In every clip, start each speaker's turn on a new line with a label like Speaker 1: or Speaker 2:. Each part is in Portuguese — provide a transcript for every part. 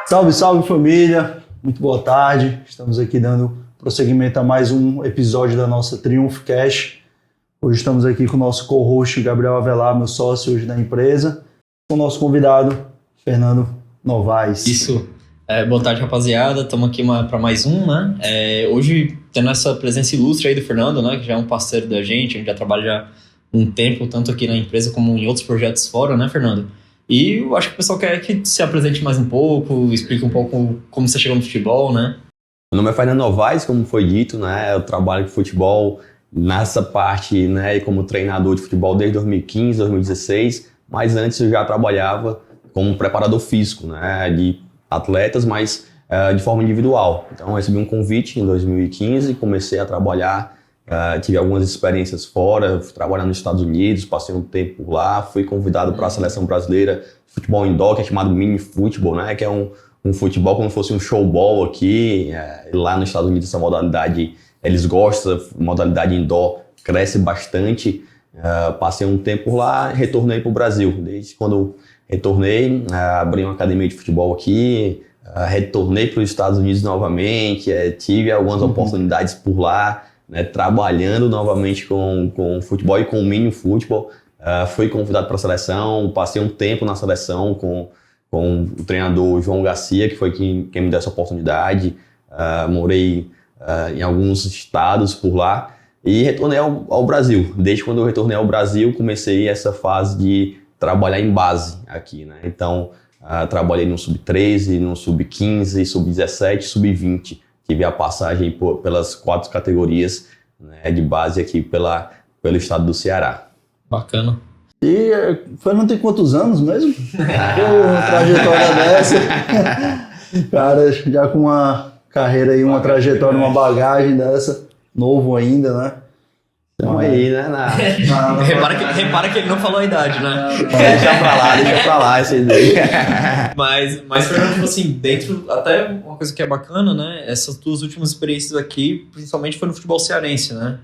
Speaker 1: Salve, salve família, muito boa tarde. Estamos aqui dando prosseguimento a mais um episódio da nossa Triumph Cash. Hoje estamos aqui com o nosso co-host Gabriel Avelar, meu sócio hoje da empresa, com o nosso convidado Fernando Novaes.
Speaker 2: Isso. Boa tarde, rapaziada. Estamos aqui para mais um, né? Hoje tendo essa presença ilustre aí do Fernando, né? Que já é um parceiro da gente, a gente já trabalha já um tempo, tanto aqui na empresa como em outros projetos fora, né, Fernando? E eu acho que o pessoal quer que se apresente mais um pouco, explique um pouco como você chegou no futebol, né?
Speaker 3: Meu nome é Fernando Novaes, como foi dito, né? Eu trabalho com futebol nessa parte, né? E como treinador de futebol desde 2015, 2016. Mas antes eu já trabalhava como preparador físico, né? De atletas, mas de forma individual. Então eu recebi um convite em 2015, comecei a trabalhar. Tive algumas experiências fora, fui trabalhar nos Estados Unidos, passei um tempo por lá, fui convidado para a seleção brasileira de futebol indoor, que é chamado mini futebol, né? Que é um futebol como se fosse um showball aqui. Lá nos Estados Unidos essa modalidade, eles gostam, modalidade indoor cresce bastante. Passei um tempo por lá, retornei para o Brasil. Desde quando retornei, abri uma academia de futebol aqui, retornei para os Estados Unidos novamente, tive algumas oportunidades por lá, né, trabalhando novamente com futebol e com mini futebol. Fui convidado para a seleção, passei um tempo na seleção com o treinador João Garcia, que foi quem me deu essa oportunidade. Morei em alguns estados por lá e retornei ao Brasil. Desde quando eu retornei ao Brasil, comecei essa fase de trabalhar em base aqui, né? Então, trabalhei no Sub-13, no Sub-15, Sub-17, Sub-20. Tive a passagem pelas 4 categorias, né, de base aqui pelo estado do Ceará.
Speaker 2: Bacana.
Speaker 1: E Fernando tem quantos anos mesmo? Uma trajetória dessa. Cara, já com uma carreira aí, uma trajetória, uma bagagem dessa, novo ainda, né?
Speaker 3: Então aí, né?
Speaker 2: Repara que ele não falou a idade, né?
Speaker 3: Deixa pra lá essa ideia.
Speaker 2: Mas Fernando, tipo assim, dentro, até uma coisa que é bacana, né? Essas tuas últimas experiências aqui, principalmente foi no futebol cearense, né?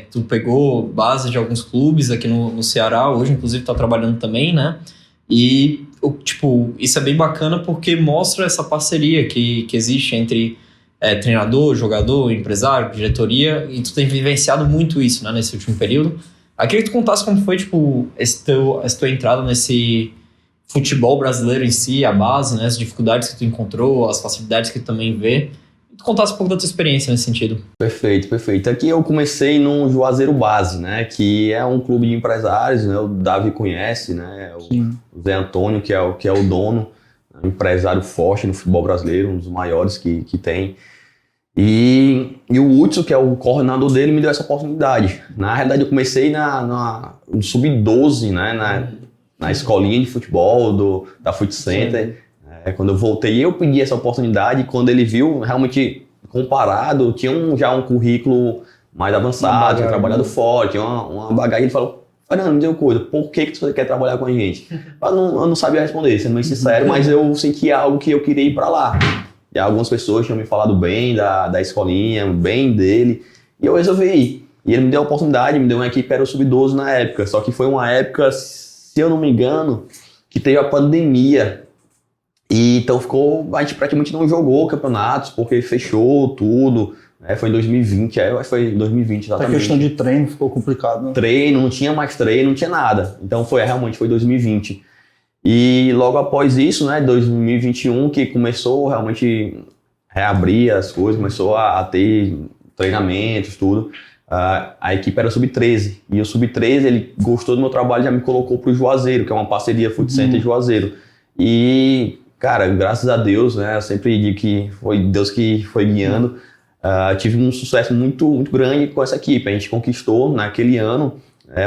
Speaker 2: Tu pegou base de alguns clubes aqui no Ceará, hoje inclusive tá trabalhando também, né? E, tipo, isso é bem bacana porque mostra essa parceria que existe entre treinador, jogador, empresário, diretoria, e tu tem vivenciado muito isso, né, nesse último período. Eu queria que tu contasse como foi, tipo, essa tua entrada nesse futebol brasileiro em si, a base, né, as dificuldades que tu encontrou, as facilidades que tu também vê. E tu contasse um pouco da tua experiência nesse sentido.
Speaker 3: Perfeito. Aqui eu comecei no Juazeiro Base, né, que é um clube de empresários, né, o Davi conhece, né, o Zé Antônio, que é o dono, um empresário forte no futebol brasileiro, um dos maiores que tem. E o Hudson, que é o coordenador dele, me deu essa oportunidade. Na realidade, eu comecei no Sub-12, né, na escolinha de futebol da Foot Center. Quando eu voltei, eu pedi essa oportunidade. E quando ele viu, realmente, comparado, tinha já um currículo mais avançado, tinha trabalhado fora, tinha uma bagagem. Ele falou: Fernando, me deu coisa, por que você quer trabalhar com a gente? Eu não sabia responder, sendo bem sincero, mas eu sentia algo que eu queria ir para lá. E algumas pessoas tinham me falado bem da escolinha, bem dele, e eu resolvi ir. E ele me deu a oportunidade, me deu uma equipe, era o Sub-12 na época, só que foi uma época, se eu não me engano, que teve a pandemia. E então a gente praticamente não jogou campeonatos, porque fechou tudo, né? Foi em 2020, foi em 2020 exatamente.
Speaker 1: A questão de treino ficou complicado, né?
Speaker 3: Treino, não tinha mais treino, não tinha nada. Então realmente foi 2020. E logo após isso, né, 2021, que começou realmente a reabrir as coisas, começou a ter treinamentos, tudo. A equipe era Sub-13. E o Sub-13, ele gostou do meu trabalho e já me colocou pro Juazeiro, que é uma parceria Foot Center Juazeiro. E, cara, graças a Deus, né, eu sempre digo que foi Deus que foi guiando. Tive um sucesso muito, muito grande com essa equipe. A gente conquistou naquele ano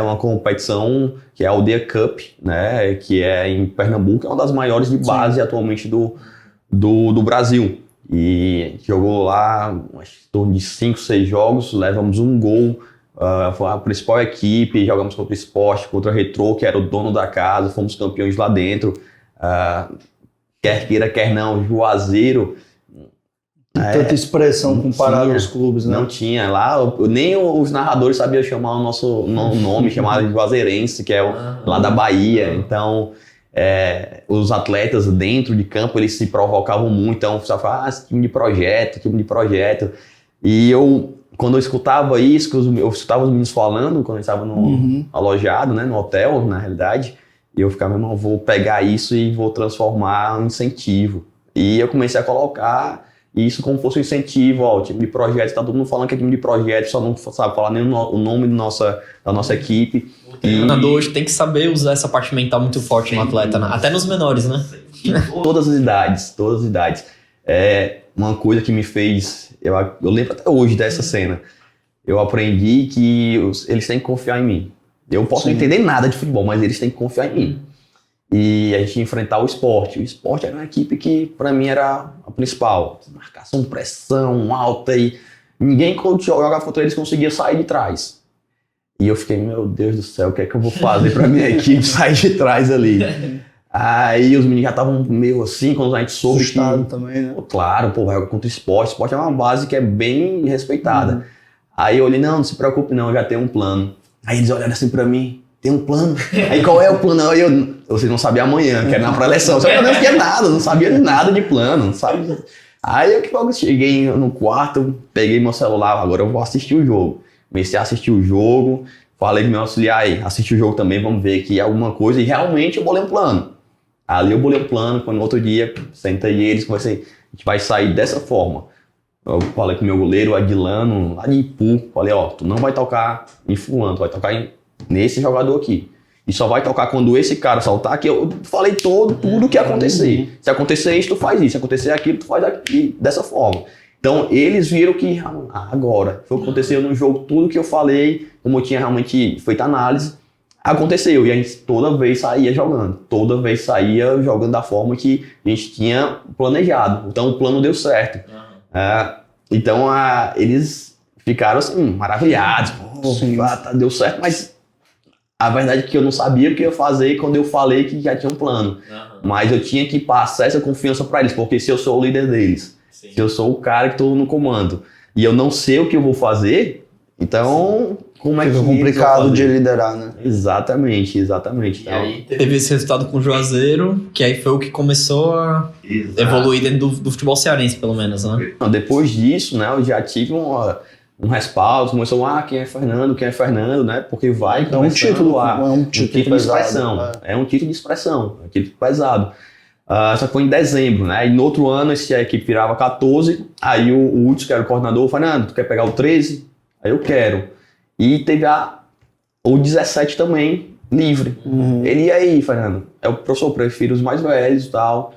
Speaker 3: uma competição que é a Aldeia Cup, né, que é em Pernambuco, é uma das maiores de base atualmente do Brasil. E a gente jogou lá em torno de 5, 6 jogos, levamos um gol, foi a principal equipe, jogamos contra o Sport, contra a Retrô, que era o dono da casa, fomos campeões lá dentro. Quer queira, quer não, Juazeiro.
Speaker 1: Tanta expressão comparada aos clubes, né?
Speaker 3: Não tinha. Lá, nem os narradores sabiam chamar o nosso nome, chamado de Juazeirense, que é lá da Bahia. Então, os atletas dentro de campo, eles se provocavam muito, então você fala, time de projeto. E quando eu escutava isso, eu escutava os meninos falando, quando eu estava alojado, né, no hotel, na realidade, e eu ficava, eu vou pegar isso e vou transformar em incentivo. E eu comecei a colocar isso como fosse um incentivo, o time de projeto, tá todo mundo falando que é time de projeto, só não sabe falar nem o nome da nossa equipe.
Speaker 2: O treinador hoje tem que saber usar essa parte mental muito forte no atleta, né? Até nos menores, né?
Speaker 3: Todas as idades. Uma coisa que me fez, eu lembro até hoje dessa cena, eu aprendi que eles têm que confiar em mim. Eu posso não entender nada de futebol, mas eles têm que confiar em mim. E a gente ia enfrentar o esporte. O esporte era uma equipe que, pra mim, era a principal. Marcação, pressão alta e ninguém, quando jogava contra eles, conseguia sair de trás. E eu fiquei, meu Deus do céu, o que é que eu vou fazer pra minha equipe sair de trás ali? Aí os meninos já estavam meio assim, quando a gente soube
Speaker 1: assustado também, né?
Speaker 3: Claro, vai jogar contra o esporte. O esporte é uma base que é bem respeitada. Aí eu olhei, não se preocupe não, eu já tenho um plano. Aí eles olharam assim pra mim, tem um plano? Aí qual é o plano? Aí vocês não sabiam amanhã, que era na pré-eleção. Só que eu não tinha nada, não sabia nada de plano, não sabia. Aí eu cheguei no quarto, peguei meu celular, agora eu vou assistir o jogo. Comecei a assistir o jogo, falei com meu auxiliar aí, assiste o jogo também, vamos ver aqui alguma coisa. E realmente eu bolei um plano. Ali eu bolei um plano, quando no outro dia, sentei eles, conversei, a gente vai sair dessa forma. Eu falei com o meu goleiro, o Adilano, lá de Ipu, falei, tu não vai tocar em fulano, tu vai tocar nesse jogador aqui. E só vai tocar quando esse cara saltar aqui. Eu falei tudo o que ia acontecer. Se acontecer isso, tu faz isso. Se acontecer aquilo, tu faz aquilo, dessa forma. Então, eles viram que agora, foi o que aconteceu no jogo, tudo que eu falei, como eu tinha realmente feito análise, aconteceu. E a gente toda vez saía jogando da forma que a gente tinha planejado. Então, o plano deu certo. Então, eles ficaram assim, maravilhados. Deu certo, mas a verdade é que eu não sabia o que ia fazer quando eu falei que já tinha um plano. Mas eu tinha que passar essa confiança para eles, porque se eu sou o líder deles, se eu sou o cara que estou no comando, e eu não sei o que eu vou fazer, então como é que...
Speaker 1: Fica complicado de liderar, né?
Speaker 3: Exatamente. Então,
Speaker 2: e aí teve esse resultado com o Juazeiro, que aí foi o que começou a evoluir dentro do futebol cearense, pelo menos, né?
Speaker 3: Depois disso, né, eu já tive um respaldo, começou, quem é Fernando, né? Porque vai
Speaker 1: é um título,
Speaker 3: um título de expressão. É um título de expressão, é um título pesado. Só que foi em dezembro, né? E no outro ano, a equipe virava 14, aí o Hudson, que era o coordenador, Fernando, tu quer pegar o 13? Aí eu quero. E teve o 17 também, livre. Ele, e aí, Fernando? Professor, eu prefiro os mais velhos e tal.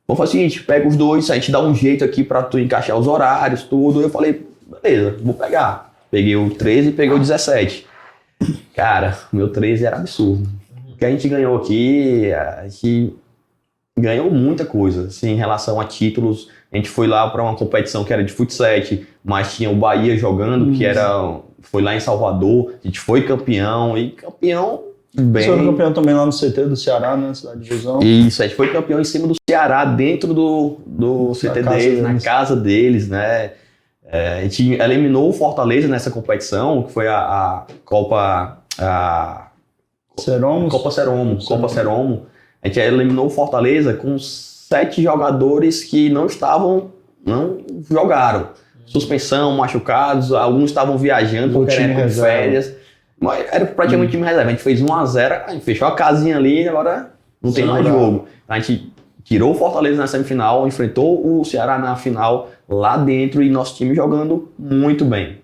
Speaker 3: Vamos fazer o seguinte, pega os dois, a gente dá um jeito aqui pra tu encaixar os horários, tudo. Eu falei, beleza, vou pegar. Peguei o 13 e peguei o 17. Cara, meu 13 era absurdo. O que a gente ganhou aqui, a gente ganhou muita coisa, assim, em relação a títulos. A gente foi lá para uma competição que era de futsal, mas tinha o Bahia jogando, que foi lá em Salvador. A gente foi campeão, e campeão bem...
Speaker 1: Você foi campeão também lá no CT do Ceará, né, Cidade de Visão.
Speaker 3: Isso, a gente foi campeão em cima do Ceará, dentro do CT deles, na casa deles, né? A gente eliminou o Fortaleza nessa competição, que foi a Copa
Speaker 1: Seromos.
Speaker 3: Copa Seromo. A gente eliminou o Fortaleza com 7 jogadores que não jogaram. Suspensão, machucados, alguns estavam viajando porque eram férias. Mas era praticamente time reserva. A gente fez 1-0, a gente fechou a casinha ali e agora não tem mais jogo. A gente tirou o Fortaleza na semifinal, enfrentou o Ceará na final lá dentro e nosso time jogando muito bem.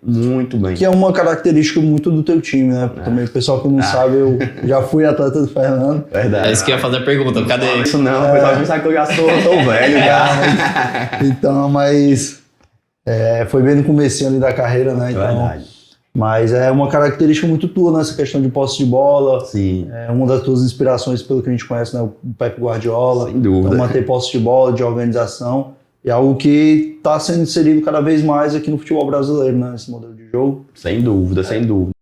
Speaker 1: Que é uma característica muito do teu time, né? Também o pessoal que não sabe, eu já fui atleta do Fernando.
Speaker 3: Verdade.
Speaker 2: É isso que eu ia fazer a pergunta, cadê?
Speaker 3: Isso não, o pessoal pensa que eu já sou velho já.
Speaker 1: Então, mas foi bem no comecinho ali da carreira, né? Então,
Speaker 3: Verdade.
Speaker 1: Mas é uma característica muito tua nessa questão de posse de bola.
Speaker 3: Sim.
Speaker 1: É uma das tuas inspirações, pelo que a gente conhece, né? O Pep Guardiola.
Speaker 3: Sem dúvida.
Speaker 1: Então, manter posse de bola, de organização. É algo que está sendo inserido cada vez mais aqui no futebol brasileiro, né? Esse modelo de jogo.
Speaker 3: Sem dúvida.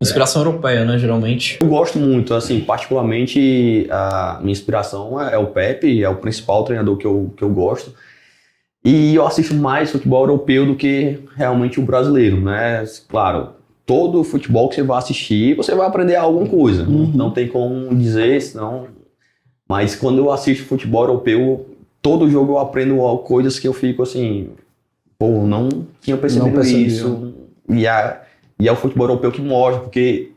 Speaker 2: Inspiração europeia, né, geralmente.
Speaker 3: Eu gosto muito, assim, particularmente a minha inspiração é o Pepe, é o principal treinador que eu gosto. E eu assisto mais futebol europeu do que realmente o brasileiro, né? Claro, todo futebol que você vai assistir, você vai aprender alguma coisa. Não tem como dizer, senão Mas quando eu assisto futebol europeu, todo jogo eu aprendo coisas que eu fico assim, pô, não tinha percebido isso. E é o futebol europeu que mostra, porque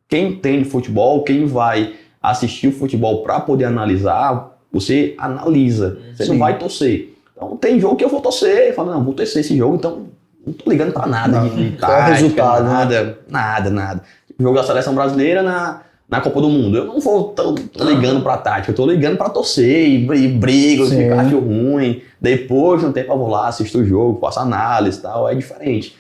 Speaker 3: quem entende futebol, quem vai assistir o futebol para poder analisar, você analisa, você não vai torcer. Então tem jogo que eu vou torcer, eu falo, não, vou torcer esse jogo, então não tô ligando para nada de tática,
Speaker 1: resultado,
Speaker 3: nada. Jogo da seleção brasileira na Copa do Mundo, eu não vou tô ligando para tática, eu tô ligando para torcer e brigo, ficar acho ruim. Depois de um tempo eu vou lá, assisto o jogo, faço análise e tal, é diferente.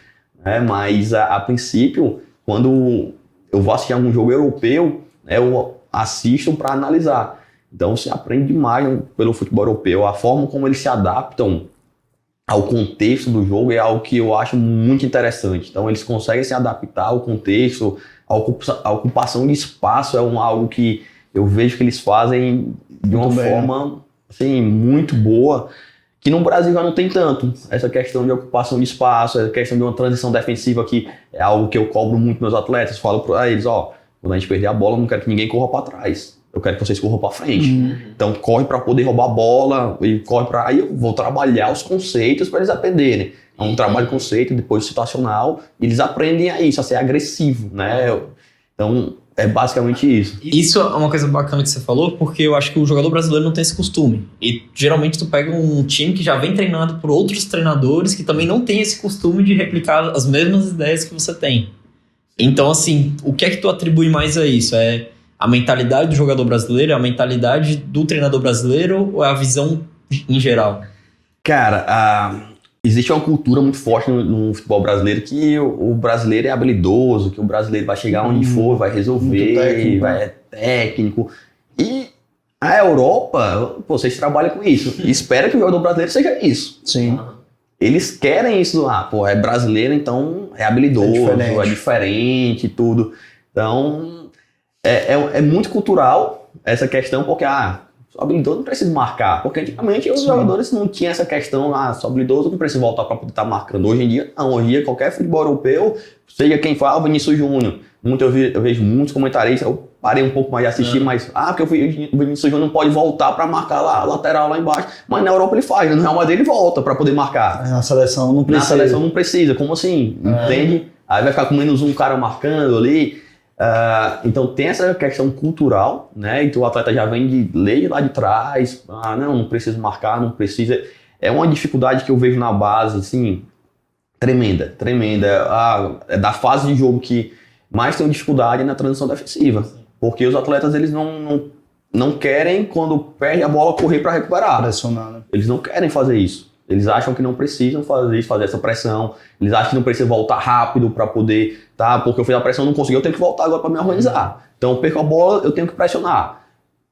Speaker 3: Mas a princípio, quando eu vou assistir algum jogo europeu, eu assisto para analisar. Então você aprende demais pelo futebol europeu, a forma como eles se adaptam ao contexto do jogo é algo que eu acho muito interessante. Então eles conseguem se adaptar ao contexto, a ocupação de espaço é algo que eu vejo que eles fazem de uma forma assim, muito boa, que no Brasil já não tem tanto. Essa questão de ocupação de espaço, essa questão de uma transição defensiva, que é algo que eu cobro muito meus atletas, falo para eles, quando a gente perder a bola, eu não quero que ninguém corra para trás. Eu quero que vocês corram para frente. Então corre para poder roubar a bola e corre para... Aí eu vou trabalhar os conceitos para eles aprenderem. É um trabalho de conceito, depois situacional, e eles aprendem a isso, a ser agressivo, né? Então é basicamente isso.
Speaker 2: Isso é uma coisa bacana que você falou, porque eu acho que o jogador brasileiro não tem esse costume. E geralmente tu pega um time que já vem treinado por outros treinadores que também não tem esse costume de replicar as mesmas ideias que você tem. Então, assim, o que é que tu atribui mais a isso? É a mentalidade do jogador brasileiro, a mentalidade do treinador brasileiro ou é a visão em geral?
Speaker 3: Cara, existe uma cultura muito forte no futebol brasileiro que o brasileiro é habilidoso, que o brasileiro vai chegar onde for, vai resolver, é técnico. E a Europa, vocês trabalham com isso. Espera que o jogador brasileiro seja isso.
Speaker 1: Sim.
Speaker 3: Eles querem isso lá, é brasileiro, então é habilidoso, é diferente, tudo. Então, é muito cultural essa questão, porque sou habilidoso, não preciso marcar. Porque antigamente os jogadores não tinham essa questão, sou habilidoso, não preciso voltar para poder estar marcando. Hoje em dia, não. Hoje em dia, qualquer futebol europeu, seja quem fala, Vinícius Júnior. Eu vejo muitos comentaristas, eu parei um pouco mais de assistir, mas porque o Vinícius Júnior não pode voltar para marcar lá, lateral lá embaixo. Mas na Europa ele faz, no Real Madrid ele volta para poder marcar.
Speaker 1: Na seleção não precisa.
Speaker 3: Na seleção não precisa, como assim? Entende? Aí vai ficar com menos um cara marcando ali. Então tem essa questão cultural, né? Então o atleta já vem de lei lá de trás, não preciso marcar, não precisa. É uma dificuldade que eu vejo na base, assim, tremenda. É da fase de jogo que mais tem dificuldade na transição defensiva, porque os atletas eles não querem, quando perde a bola, correr para recuperar.
Speaker 1: Pressionar, né?
Speaker 3: Eles não querem fazer isso. Eles acham que não precisam fazer isso, fazer essa pressão. Eles acham que não precisa voltar rápido para poder, porque eu fiz a pressão, não consegui, eu tenho que voltar agora para me organizar. Então eu perco a bola, eu tenho que pressionar.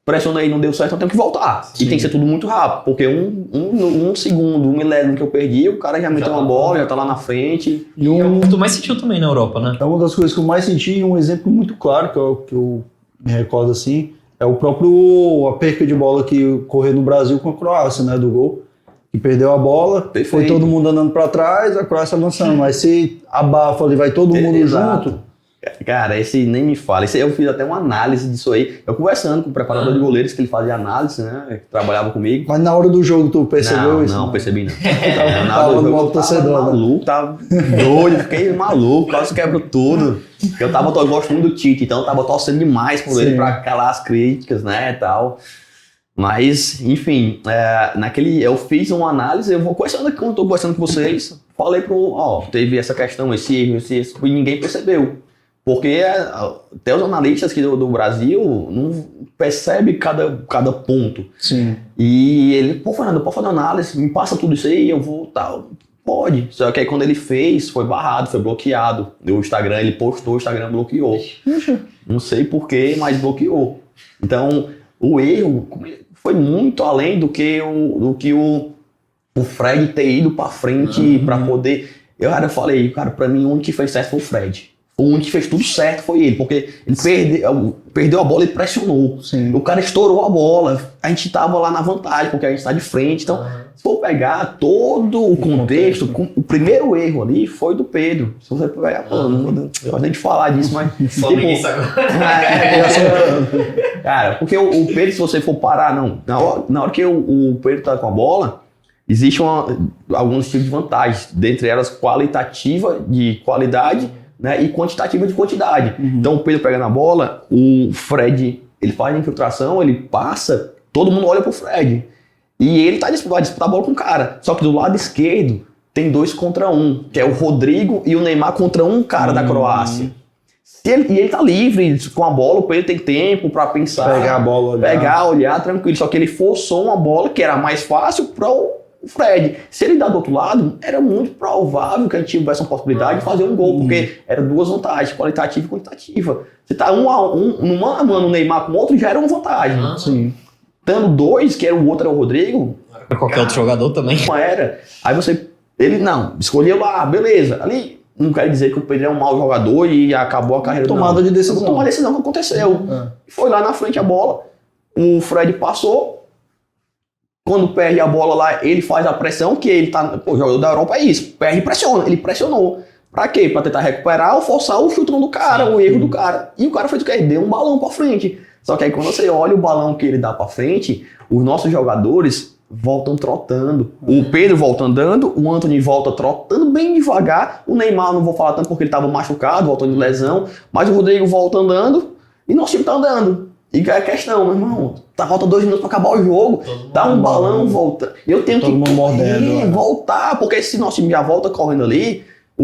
Speaker 3: Pressionei, não deu certo, eu tenho que voltar. Sim. E tem que ser tudo muito rápido, porque um segundo, 1 milésimo que eu perdi, o cara já meteu uma bola, já tá lá na frente.
Speaker 2: E é o que tu mais sentiu também na Europa, né?
Speaker 1: É uma das coisas que eu mais senti, um exemplo muito claro que eu me recordo assim, é a perca de bola que ocorreu no Brasil com a Croácia, né, do gol. Que perdeu a bola, perfeito. Foi todo mundo andando para trás, a Croácia avançando. Mas se abafa ali, vai todo mundo junto.
Speaker 3: Cara, esse nem me fala. Eu fiz até uma análise disso aí. Eu conversando com o preparador de goleiros, que ele fazia análise, né? Que trabalhava comigo.
Speaker 1: Mas na hora do jogo tu percebeu isso?
Speaker 3: Não, percebi não.
Speaker 1: Na hora do jogo eu tava
Speaker 3: maluco, tava doido, fiquei maluco, quase quebrou tudo. Eu gosto muito do Tite, então eu tava torcendo demais por ele pra calar as críticas, né, e tal. Mas, enfim, eu fiz uma análise, eu vou conversando aqui, quando eu tô conversando com vocês, falei teve essa questão, esse erro, e ninguém percebeu. Porque até os analistas aqui do Brasil não percebem cada ponto.
Speaker 1: Sim.
Speaker 3: E ele, Fernando, pode fazer análise, me passa tudo isso aí, eu vou, tal. Pode. Só que aí quando ele fez, foi barrado, foi bloqueado. O Instagram, ele postou, o Instagram bloqueou. Não sei porquê, mas bloqueou. Então, o erro foi muito além do que o Fred ter ido pra frente pra poder... Eu falei, pra mim o único que fez certo foi o Fred. O único que fez tudo certo foi ele, porque ele perdeu a bola e pressionou.
Speaker 1: Sim.
Speaker 3: O cara estourou a bola, a gente tava lá na vantagem, porque a gente tá de frente. Então, se for pegar todo o contexto, o primeiro erro ali foi do Pedro. Se você pegar, eu gosto nem de falar disso, mas...
Speaker 2: Flamenguista agora.
Speaker 3: Cara, porque o Pedro, se você for parar, não. Na hora que o Pedro tá com a bola, existe alguns tipos de vantagens. Dentre elas, qualitativa de qualidade, né? E quantitativa de quantidade. Então, o Pedro pega na bola, o Fred, ele faz a infiltração, ele passa, todo mundo olha pro Fred. E ele vai disputar a bola com o cara. Só que do lado esquerdo, tem 2 contra 1, que é o Rodrigo e o Neymar contra um cara da Croácia. E ele tá livre com a bola, o Pedro tem tempo pra pensar.
Speaker 1: Pegar a bola,
Speaker 3: olhar tranquilo. Só que ele forçou uma bola que era mais fácil pro Fred. Se ele dar do outro lado, era muito provável que a gente tivesse uma possibilidade de fazer um gol, porque era 2 vantagens, qualitativa e quantitativa. Você tá 1 a 1, no mano a mano, o Neymar com o outro já era uma vantagem.
Speaker 1: Sim.
Speaker 3: Dando 2, que era o outro era o Rodrigo.
Speaker 2: Pra qualquer outro jogador também.
Speaker 3: Não era. Aí ele não, escolheu lá, beleza. Ali, não quer dizer que o Pedro é um mau jogador e acabou a carreira.
Speaker 1: Tomada de decisão.
Speaker 3: Tomada de decisão que aconteceu. Foi lá na frente a bola, o Fred passou. Quando perde a bola lá, ele faz a pressão, que ele tá... Pô, o jogador da Europa é isso, perde e pressiona. Ele pressionou. Pra quê? Pra tentar recuperar ou forçar o chutão do cara, o erro do cara. E o cara fez o quê? Deu um balão pra frente. Só que aí quando você olha o balão que ele dá pra frente, os nossos jogadores voltam trotando. O Pedro volta andando, o Antony volta trotando bem devagar. O Neymar não vou falar tanto porque ele estava machucado, voltando de lesão. Mas o Rodrigo volta andando e nosso time tá andando. E é a questão, meu irmão, falta 2 minutos para acabar o jogo, dá um balão, volta. Eu tenho que voltar, porque se nosso time já volta correndo ali,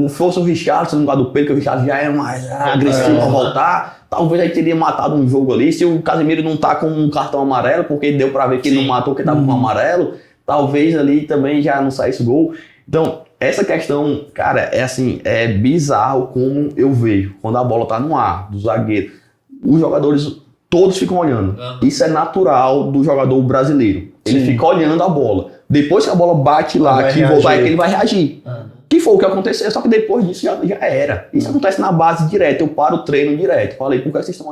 Speaker 3: fosse o Richarlison no lugar do Pedro, que o Richarlison já era mais agressivo para voltar, talvez aí teria matado um jogo ali. Se o Casemiro não tá com um cartão amarelo, porque deu para ver que ele não matou, porque tava com amarelo, talvez ali também já não saísse gol. Então, essa questão, cara, é assim, é bizarro como eu vejo, quando a bola tá no ar, do zagueiro, os jogadores todos ficam olhando. Isso é natural do jogador brasileiro. Ele fica olhando a bola. Depois que a bola bate lá, que voltar, ele vai reagir. Que foi o que aconteceu, só que depois disso já era. Isso acontece na base direto, eu paro o treino direto. Falei, por que vocês estão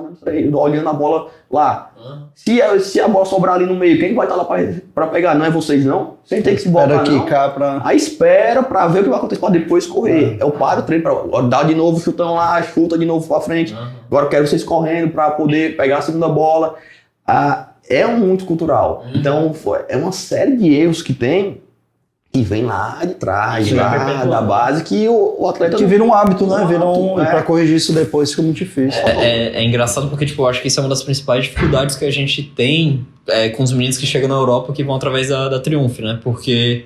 Speaker 3: olhando a bola lá? Se a bola sobrar ali no meio, quem vai estar lá pra pegar? Não é vocês não? Vocês tem que se botar não. Aí espera pra ver o que vai acontecer, pra depois correr. Eu paro o treino, pra dar de novo o chutão lá, chuta de novo pra frente. Agora eu quero vocês correndo pra poder pegar a segunda bola. É muito cultural. Então é uma série de erros que tem, que vem lá de trás, lá da base, que o atleta...
Speaker 1: Que vira um hábito, né? E pra corrigir isso depois fica muito difícil.
Speaker 2: É engraçado porque, tipo, eu acho que isso é uma das principais dificuldades que a gente tem com os meninos que chegam na Europa, que vão através da Triumph, né? Porque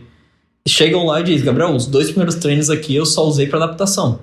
Speaker 2: chegam lá e dizem, Gabriel, os 2 primeiros treinos aqui eu só usei pra adaptação.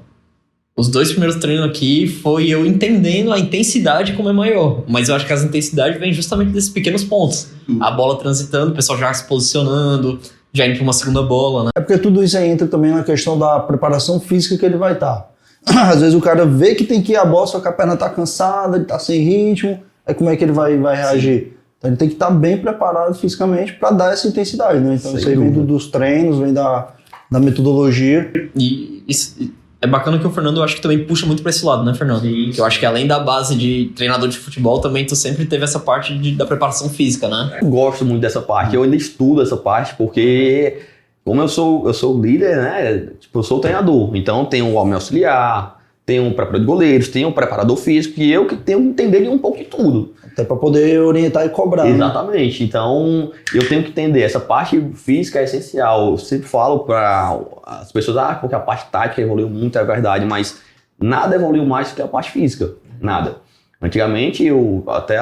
Speaker 2: Os 2 primeiros treinos aqui foi eu entendendo a intensidade como é maior. Mas eu acho que as intensidades vêm justamente desses pequenos pontos. A bola transitando, o pessoal já se posicionando, já indo para uma segunda bola, né?
Speaker 1: É porque tudo isso aí entra também na questão da preparação física que ele vai estar. Às vezes o cara vê que tem que ir a bola, só que a perna tá cansada, ele tá sem ritmo, aí como é que ele vai reagir? Então ele tem que estar bem preparado fisicamente para dar essa intensidade, né? Então isso aí vem dos treinos, vem da metodologia.
Speaker 2: E isso... É bacana que o Fernando, eu acho que também puxa muito pra esse lado, né, Fernando? Sim. Que eu acho que além da base de treinador de futebol, também tu sempre teve essa parte da preparação física, né?
Speaker 3: Eu gosto muito dessa parte, eu ainda estudo essa parte, porque como eu sou líder, né, tipo, eu sou o treinador, então tem o homem auxiliar, tem um preparador de goleiros, tem um preparador físico, e eu que tenho que entender de um pouco de tudo.
Speaker 1: Até para poder orientar e cobrar.
Speaker 3: Exatamente. Né? Então, eu tenho que entender. Essa parte física é essencial. Eu sempre falo para as pessoas, porque a parte tática evoluiu muito, é verdade, mas nada evoluiu mais do que a parte física. Nada. Antigamente, até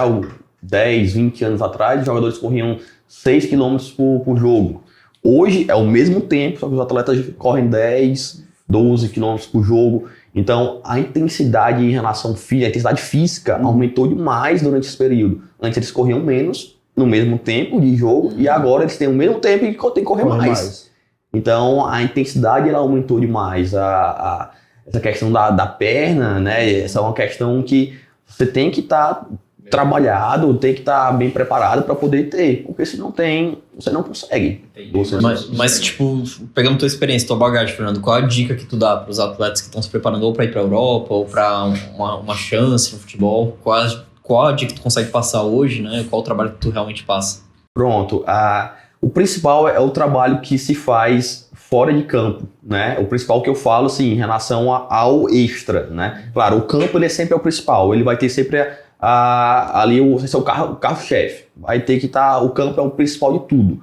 Speaker 3: 10, 20 anos atrás, os jogadores corriam 6 km por jogo. Hoje é o mesmo tempo, só que os atletas correm 10, 12 km por jogo. Então, a intensidade em relação física, a intensidade física aumentou demais durante esse período. Antes eles corriam menos, no mesmo tempo de jogo, e agora eles têm o mesmo tempo e tem que correr mais. Então, a intensidade ela aumentou demais. Essa questão da perna, né? Essa é uma questão que você tem que estar trabalhado, tem que estar bem preparado para poder ter, porque se não tem, você não consegue.
Speaker 2: Mas tipo, pegando tua experiência, tua bagagem, Fernando, qual a dica que tu dá para os atletas que estão se preparando ou para ir para a Europa ou para uma chance no futebol? Qual a dica que tu consegue passar hoje, né? Qual o trabalho que tu realmente passa?
Speaker 3: Pronto, o principal é o trabalho que se faz fora de campo, né? O principal que eu falo, assim, em relação ao extra, né? Claro, o campo ele sempre é o principal, ele vai ter sempre ali vai ser o carro-chefe. Vai ter que estar, o campo é o principal de tudo.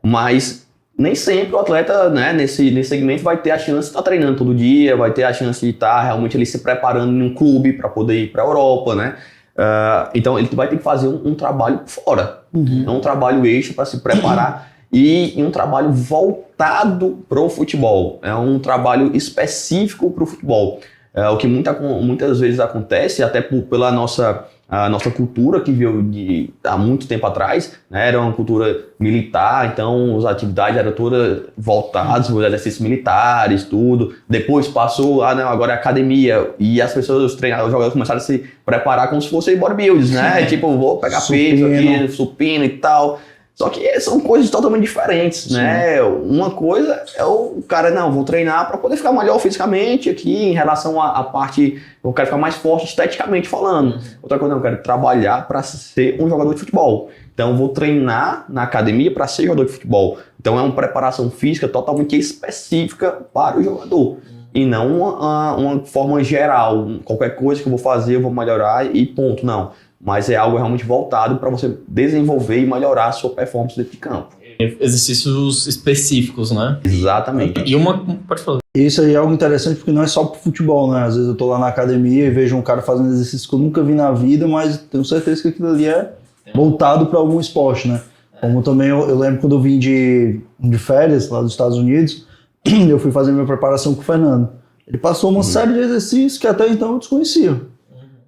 Speaker 3: Mas nem sempre o atleta, né, nesse segmento vai ter a chance de estar treinando todo dia, vai ter a chance de estar realmente ali se preparando em um clube para poder ir para a Europa, né? Então ele vai ter que fazer um trabalho fora, um trabalho extra para se preparar e um trabalho voltado para o futebol, é um trabalho específico para o futebol. O que muitas vezes acontece, até pela a nossa cultura que veio há muito tempo atrás, né, era uma cultura militar, então as atividades eram todas voltadas para os exercícios militares, tudo. Depois passou, não, agora é academia, e as pessoas, os treinadores, os jogadores começaram a se preparar como se fossem bodybuilders, né? Tipo, vou pegar peso aqui, supino e tal. Só que são coisas totalmente diferentes, né? Uma coisa é o cara, não, vou treinar para poder ficar melhor fisicamente aqui, em relação à parte, eu quero ficar mais forte esteticamente falando. Outra coisa, não, eu quero trabalhar para ser um jogador de futebol. Então, eu vou treinar na academia para ser jogador de futebol. Então, é uma preparação física totalmente específica para o jogador. E não uma forma geral, qualquer coisa que eu vou fazer, eu vou melhorar e ponto, não. Mas é algo realmente voltado para você desenvolver e melhorar a sua performance dentro de campo.
Speaker 2: Exercícios específicos, né?
Speaker 3: Exatamente.
Speaker 2: E pode falar.
Speaker 1: Isso aí é algo interessante porque não é só pro futebol, né? Às vezes eu tô lá na academia e vejo um cara fazendo exercício que eu nunca vi na vida, mas tenho certeza que aquilo ali é voltado para algum esporte, né? Como também eu lembro quando eu vim de férias lá dos Estados Unidos, eu fui fazer minha preparação com o Fernando. Ele passou uma série de exercícios que até então eu desconhecia.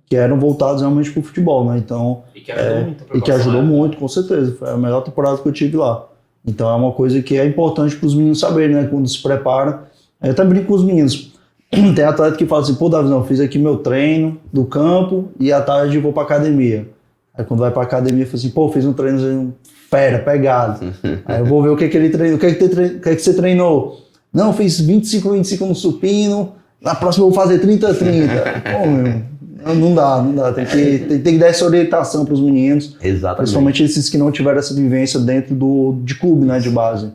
Speaker 1: Que eram voltados realmente para o futebol, né? Então, e que ajudou muito, com certeza. Foi a melhor temporada que eu tive lá. Então é uma coisa que é importante para os meninos saberem, né? Quando se prepara. Eu até brinco com os meninos. Tem atleta que fala assim, pô, Davi, não, fiz aqui meu treino do campo e à tarde vou para academia. Aí quando vai para academia, fala assim, pô, fiz um treino fera, pegado. Aí eu vou ver o que ele treinou, o que você treinou. Não, fiz 25 no supino, na próxima eu vou fazer 30. Pô, meu... Não dá. Tem que dar essa orientação para os meninos.
Speaker 3: Exatamente.
Speaker 1: Principalmente esses que não tiveram essa vivência dentro de clube, né, de base.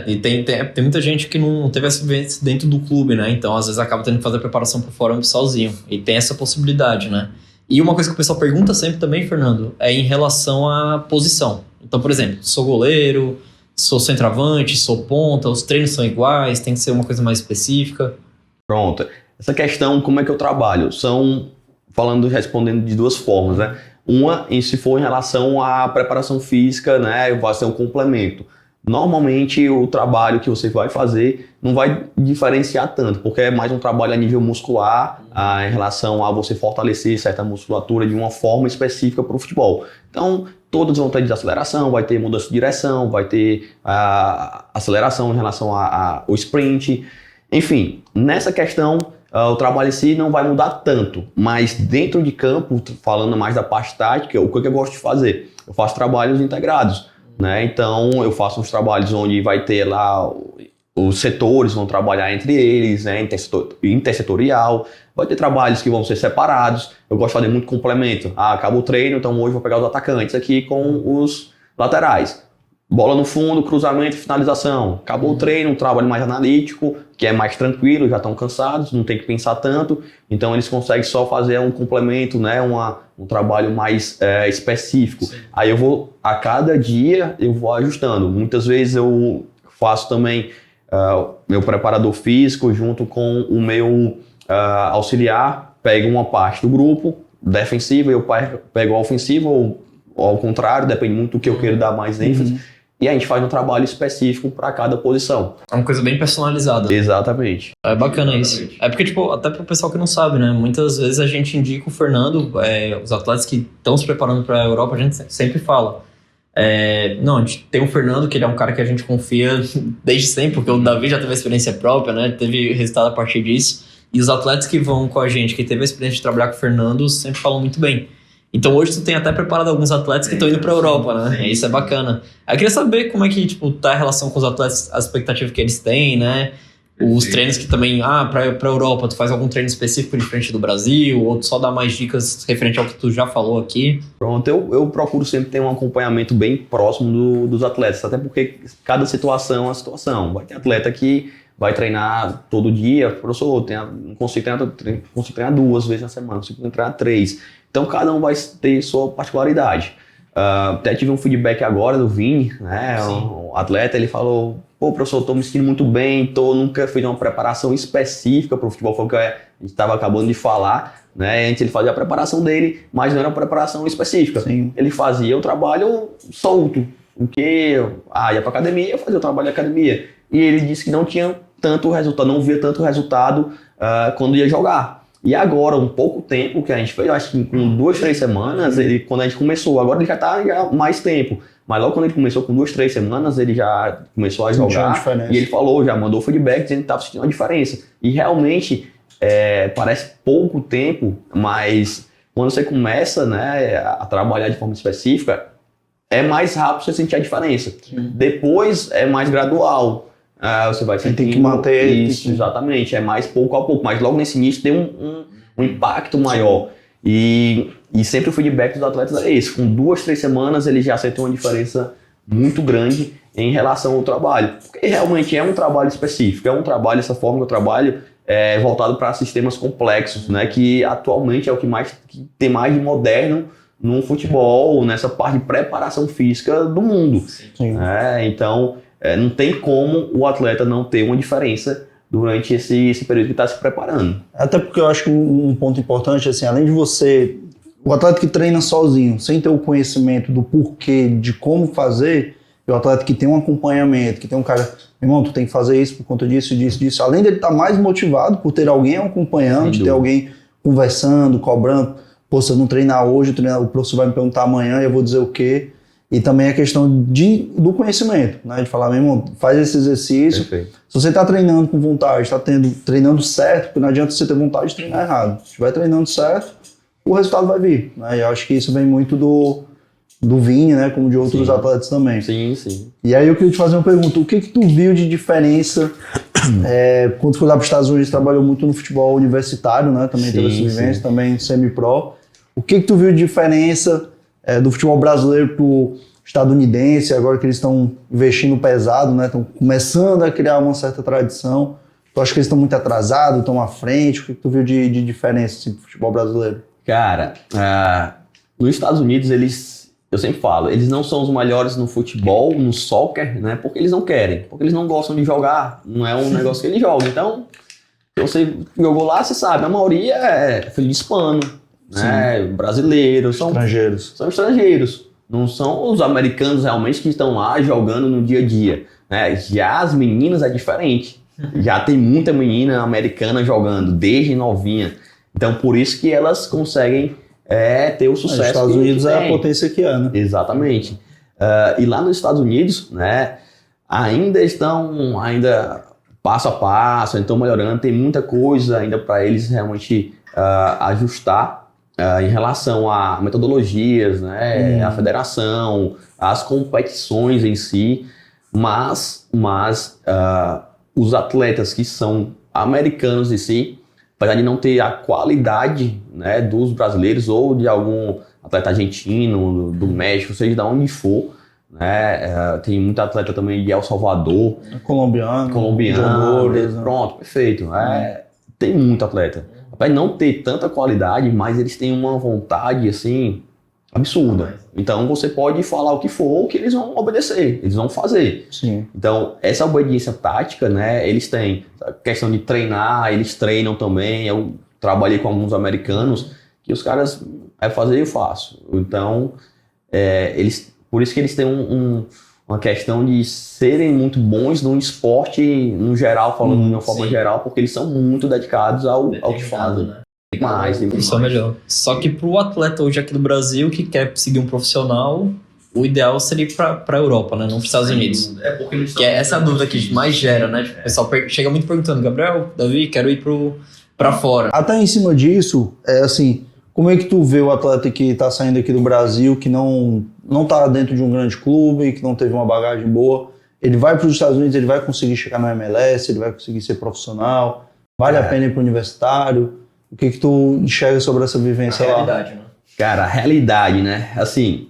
Speaker 2: E tem muita gente que não teve essa vivência dentro do clube, né? Então, às vezes, acaba tendo que fazer a preparação por fora sozinho. E tem essa possibilidade, né? E uma coisa que o pessoal pergunta sempre também, Fernando, é em relação à posição. Então, por exemplo, sou goleiro, sou centroavante, sou ponta, os treinos são iguais, tem que ser uma coisa mais específica.
Speaker 3: Pronto. Essa questão, como é que eu trabalho? Respondendo de duas formas, né? Uma, se for em relação à preparação física, né? Vai ser um complemento. Normalmente, o trabalho que você vai fazer não vai diferenciar tanto, porque é mais um trabalho a nível muscular, em relação a você fortalecer certa musculatura de uma forma específica para o futebol. Então, todas vão ter desaceleração, vai ter mudança de direção, vai ter aceleração em relação ao sprint. Enfim, nessa questão, o trabalho em si não vai mudar tanto, mas dentro de campo, falando mais da parte tática, o que eu gosto de fazer? Eu faço trabalhos integrados, né? Então eu faço uns trabalhos onde vai ter lá os setores, vão trabalhar entre eles, né? Intersetorial, vai ter trabalhos que vão ser separados. Eu gosto de fazer muito complemento. Acabou o treino, então hoje vou pegar os atacantes aqui com os laterais. Bola no fundo, cruzamento e finalização. Acabou o treino, um trabalho mais analítico, que é mais tranquilo, já estão cansados, não tem que pensar tanto. Então eles conseguem só fazer um complemento, né? Um trabalho mais específico. Sim. Aí a cada dia eu vou ajustando. Muitas vezes eu faço também meu preparador físico junto com o meu auxiliar, pego uma parte do grupo defensiva, eu pego a ofensiva ou ao contrário, depende muito do que eu quero dar mais ênfase. E a gente faz um trabalho específico para cada posição.
Speaker 2: É uma coisa bem personalizada.
Speaker 3: Exatamente.
Speaker 2: É bacana isso. É porque, até para o pessoal que não sabe, né? Muitas vezes a gente indica o Fernando, os atletas que estão se preparando para a Europa, a gente sempre fala. Não, a gente tem o Fernando, que ele é um cara que a gente confia desde sempre, porque o Davi já teve a experiência própria, né? Teve resultado a partir disso. E os atletas que vão com a gente, que teve a experiência de trabalhar com o Fernando, sempre falam muito bem. Então hoje tu tem até preparado alguns atletas que estão indo para a Europa, né? Sim. Isso é bacana. Eu queria saber como é que tá a relação com os atletas, a expectativa que eles têm, né? Os treinos que também, para a Europa, tu faz algum treino específico diferente do Brasil, ou tu só dá mais dicas referente ao que tu já falou aqui?
Speaker 3: Pronto, eu procuro sempre ter um acompanhamento bem próximo dos atletas, até porque cada situação é uma situação. Vai ter atleta que vai treinar todo dia, professor, não consigo treinar 2 vezes na semana, consigo treinar 3. Então cada um vai ter sua particularidade. Até tive um feedback agora do Vini, né? O atleta, ele falou: pô, professor, tô me sentindo muito bem, nunca fiz uma preparação específica para o futebol, foi o que a gente estava acabando de falar, né? Antes ele fazia a preparação dele, mas não era uma preparação específica.
Speaker 1: Sim.
Speaker 3: Ele fazia o trabalho solto, o que ia para academia, fazia o trabalho de academia. E ele disse que não tinha tanto resultado, não via tanto resultado quando ia jogar. E agora, um pouco tempo que a gente fez, eu acho que com 2, 3 semanas, quando a gente começou, agora ele já está mais tempo. Mas logo quando ele começou, com 2, 3 semanas, ele já comeou a jogar. E ele falou, já mandou feedback dizendo que estava sentindo uma diferença. E realmente, parece pouco tempo, mas quando você começa, né, a trabalhar de forma específica, é mais rápido você sentir a diferença. Sim. Depois é mais gradual. Você vai sentir.
Speaker 1: Tem que manter
Speaker 3: isso. Exatamente. É mais pouco a pouco. Mas logo nesse início tem um impacto maior. E sempre o feedback dos atletas é esse. Com 2, 3 semanas ele já sente uma diferença muito grande em relação ao trabalho. Porque realmente é um trabalho específico. É um trabalho, essa forma que eu trabalho, voltado para sistemas complexos, né? Que atualmente é o que tem mais de moderno no futebol, nessa parte de preparação física do mundo. Sim. Então, não tem como o atleta não ter uma diferença durante esse período que está se preparando.
Speaker 1: Até porque eu acho que um ponto importante, assim, além de o atleta que treina sozinho, sem ter o conhecimento do porquê, de como fazer, e o atleta que tem um acompanhamento, que tem um cara, meu irmão, tu tem que fazer isso por conta disso, disso, além dele estar mais motivado por ter alguém acompanhando, de ter alguém conversando, cobrando. Pô, se eu não treinar hoje, o professor vai me perguntar amanhã e eu vou dizer o quê. E também a questão do conhecimento, né? De falar, meu irmão, faz esse exercício.
Speaker 3: Perfeito. Se
Speaker 1: você está treinando com vontade, está treinando certo, porque não adianta você ter vontade de treinar errado. Se estiver treinando certo, o resultado vai vir. Né? E eu acho que isso vem muito do Vini, né? Como de outros atletas também.
Speaker 3: Sim, sim.
Speaker 1: E aí eu queria te fazer uma pergunta. O que tu viu de diferença quando tu foi lá para os Estados Unidos, trabalhou muito no futebol universitário, né? Também teve essa vivência, também semi-pro. O que tu viu de diferença do futebol brasileiro pro estadunidense, agora que eles estão investindo pesado, né? Estão começando a criar uma certa tradição. Tu acha que eles estão muito atrasados, estão à frente? O que tu viu de diferença assim, do futebol brasileiro?
Speaker 3: Cara, nos Estados Unidos, eu sempre falo, eles não são os melhores no futebol, no soccer, né? Porque eles não querem, porque eles não gostam de jogar, não é um negócio que eles jogam. Então, se você jogou lá, você sabe, a maioria é filho de hispano, né? Brasileiros, são estrangeiros. Não são os americanos realmente que estão lá jogando no dia a dia. Né? Já as meninas é diferente. Já tem muita menina americana jogando, desde novinha. Então, por isso que elas conseguem ter o sucesso. Os
Speaker 1: Estados Unidos é a potência que é, né?
Speaker 3: Exatamente. E lá nos Estados Unidos, né, ainda estão passo a passo, estão melhorando. Tem muita coisa ainda para eles realmente ajustar. Em relação a metodologias, né, a federação, as competições em si, mas os atletas que são americanos em si, apesar de não ter a qualidade, né, dos brasileiros ou de algum atleta argentino, do México, seja de onde for, né, tem muito atleta também de El Salvador, colombiano, pronto, perfeito, tem muito atleta. Apesar de não ter tanta qualidade, mas eles têm uma vontade, assim, absurda. Então, você pode falar o que for, que eles vão obedecer, eles vão fazer.
Speaker 1: Sim.
Speaker 3: Então, essa obediência tática, né, eles têm. A questão de treinar, eles treinam também. Eu trabalhei com alguns americanos, que os caras, fazer, eu faço. Então, por isso que eles têm uma questão de serem muito bons no esporte, no geral, falando de uma forma geral, porque eles são muito dedicados ao que fazem. Né?
Speaker 2: Isso é melhor. Só que pro atleta hoje aqui do Brasil que quer seguir um profissional, o ideal seria ir pra Europa, né? Não para os Estados Unidos. Que é essa dúvida que mais gera, né? O pessoal chega muito perguntando, Gabriel, Davi, quero ir pra fora.
Speaker 1: Até em cima disso, assim, como é que tu vê o atleta que tá saindo aqui do Brasil, que não tá dentro de um grande clube, que não teve uma bagagem boa, ele vai para os Estados Unidos, ele vai conseguir chegar no MLS, ele vai conseguir ser profissional, vale a pena ir para o universitário? O que tu enxerga sobre essa vivência lá?
Speaker 2: Realidade, né?
Speaker 3: Cara, a realidade, né? Assim,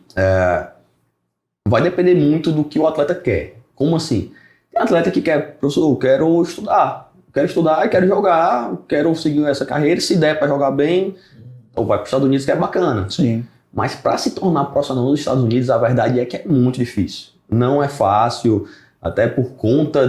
Speaker 3: vai depender muito do que o atleta quer. Como assim? Tem atleta que quer, professor, eu quero estudar e quero jogar, quero seguir essa carreira, se der para jogar bem, ou vai para os Estados Unidos, que é bacana.
Speaker 1: Sim.
Speaker 3: Mas para se tornar profissional nos Estados Unidos, a verdade é que é muito difícil. Não é fácil, até por conta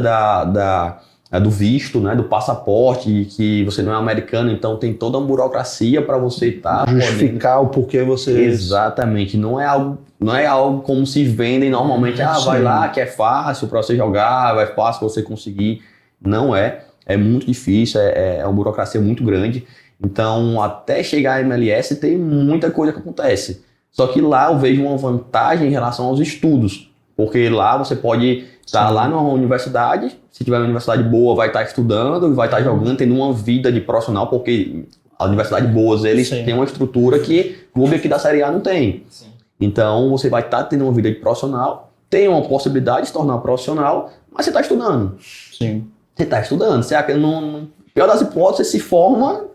Speaker 3: do visto, né, do passaporte, que você não é americano, então tem toda uma burocracia para você estar
Speaker 1: justificar o porquê você...
Speaker 3: Exatamente, não é algo como se vendem normalmente, vai lá que é fácil para você jogar, é fácil para você conseguir. Não é muito difícil, é uma burocracia muito grande. Então, até chegar à MLS, tem muita coisa que acontece. Só que lá eu vejo uma vantagem em relação aos estudos, porque lá você pode estar lá numa universidade, se tiver uma universidade boa, vai estar estudando, vai estar jogando, tendo uma vida de profissional, porque a universidade boas, eles têm uma estrutura que o clube aqui da Série A não tem. Sim. Então, você vai estar tendo uma vida de profissional, tem uma possibilidade de se tornar profissional, mas você está estudando.
Speaker 1: Sim.
Speaker 3: Você está estudando. Você, no pior das hipóteses, você se forma...